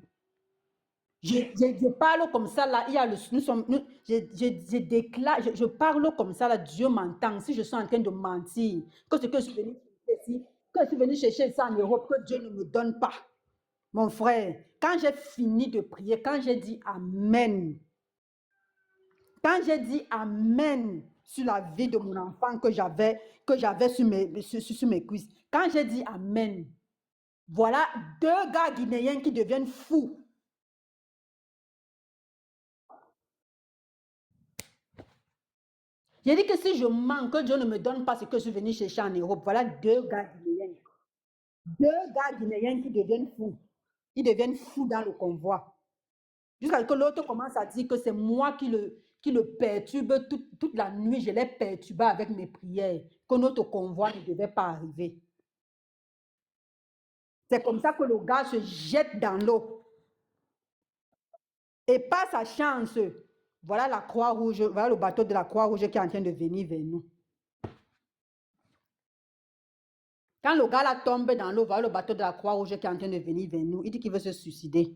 Je parle comme ça là, il y a je déclare, je parle comme ça là, Dieu m'entend. Si je suis en train de mentir, que ce que je suis venu chercher ici, que je suis venu chercher ça en Europe, que Dieu ne me donne pas. Mon frère, quand j'ai fini de prier, quand j'ai dit Amen, quand j'ai dit Amen sur la vie de mon enfant que j'avais sur mes cuisses, quand j'ai dit Amen, voilà 2 gars guinéens qui deviennent fous. J'ai dit que si je mens, que Dieu ne me donne pas ce que je suis venu chercher en Europe, voilà 2 gars guinéens. 2 gars guinéens qui deviennent fous. Ils deviennent fous dans le convoi. Jusqu'à ce que l'autre commence à dire que c'est moi qui le perturbe toute la nuit. Je l'ai perturbé avec mes prières, que notre convoi ne devait pas arriver. C'est comme ça que le gars se jette dans l'eau. Et par sa chance, voilà la Croix-Rouge, voilà le bateau de la Croix-Rouge qui est en train de venir vers nous. Quand le gars là tombe dans l'eau, voilà le bateau de la Croix-Rouge qui est en train de venir vers nous. Il dit qu'il veut se suicider.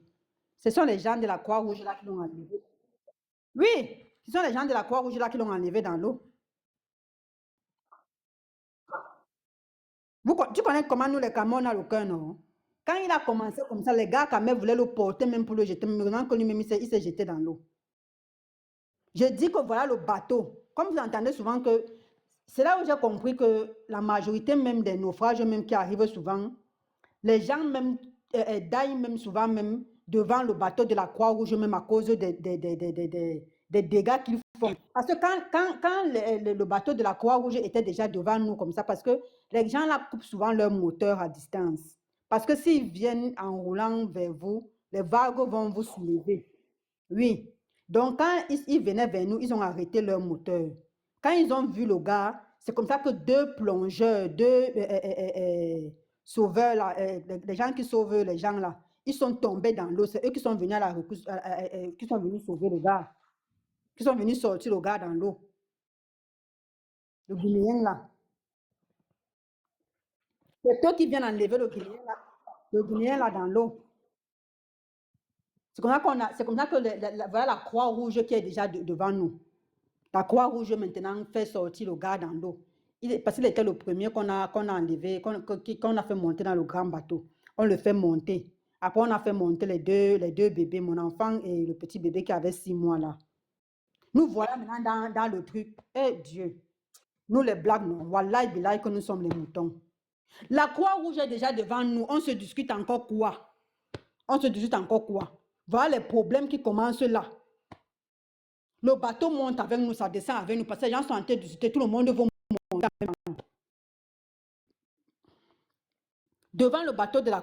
Ce sont les gens de la Croix-Rouge là qui l'ont enlevé. Oui, ce sont les gens de la Croix-Rouge là qui l'ont enlevé dans l'eau. Tu connais comment nous les Camerounais on a le cœur, non? Quand il a commencé comme ça, les gars quand même voulaient le porter même pour le jeter. Maintenant que lui-même il s'est jeté dans l'eau. Je dis que voilà le bateau. Comme vous entendez souvent que c'est là où j'ai compris que la majorité même des naufrages même qui arrivent souvent, les gens même daillent même souvent même devant le bateau de la Croix-Rouge même à cause des dégâts qu'ils font. Parce que quand le bateau de la Croix-Rouge était déjà devant nous comme ça, parce que les gens là coupent souvent leur moteur à distance. Parce que s'ils viennent en roulant vers vous, les vagues vont vous soulever. Oui. Donc, quand ils venaient vers nous, ils ont arrêté leur moteur. Quand ils ont vu le gars, c'est comme ça que 2 plongeurs, 2 sauveurs, là, les gens qui sauvent les gens là, ils sont tombés dans l'eau. C'est eux qui sont venus à la qui sont venus sauver le gars. Qui sont venus sortir le gars dans l'eau. Le Guinéen là. C'est eux qui viennent enlever le Guinéen là dans l'eau. C'est comme ça que voilà la Croix-Rouge qui est déjà devant nous. La Croix-Rouge maintenant fait sortir le gars dans l'eau. Parce qu'il était le premier qu'on a enlevé, qu'on a fait monter dans le grand bateau. On le fait monter. Après, on a fait monter les deux bébés, mon enfant et le petit bébé qui avait 6 mois là. Nous voilà maintenant dans le truc. Eh Dieu, nous les blagues, non. Wallahi billahi que nous sommes les moutons. La Croix-Rouge est déjà devant nous. On se discute encore quoi? On se discute encore quoi? Voilà les problèmes qui commencent là. Le bateau monte avec nous, ça descend avec nous, parce que les gens sont en train de discuter, tout le monde veut monter. devant le bateau de la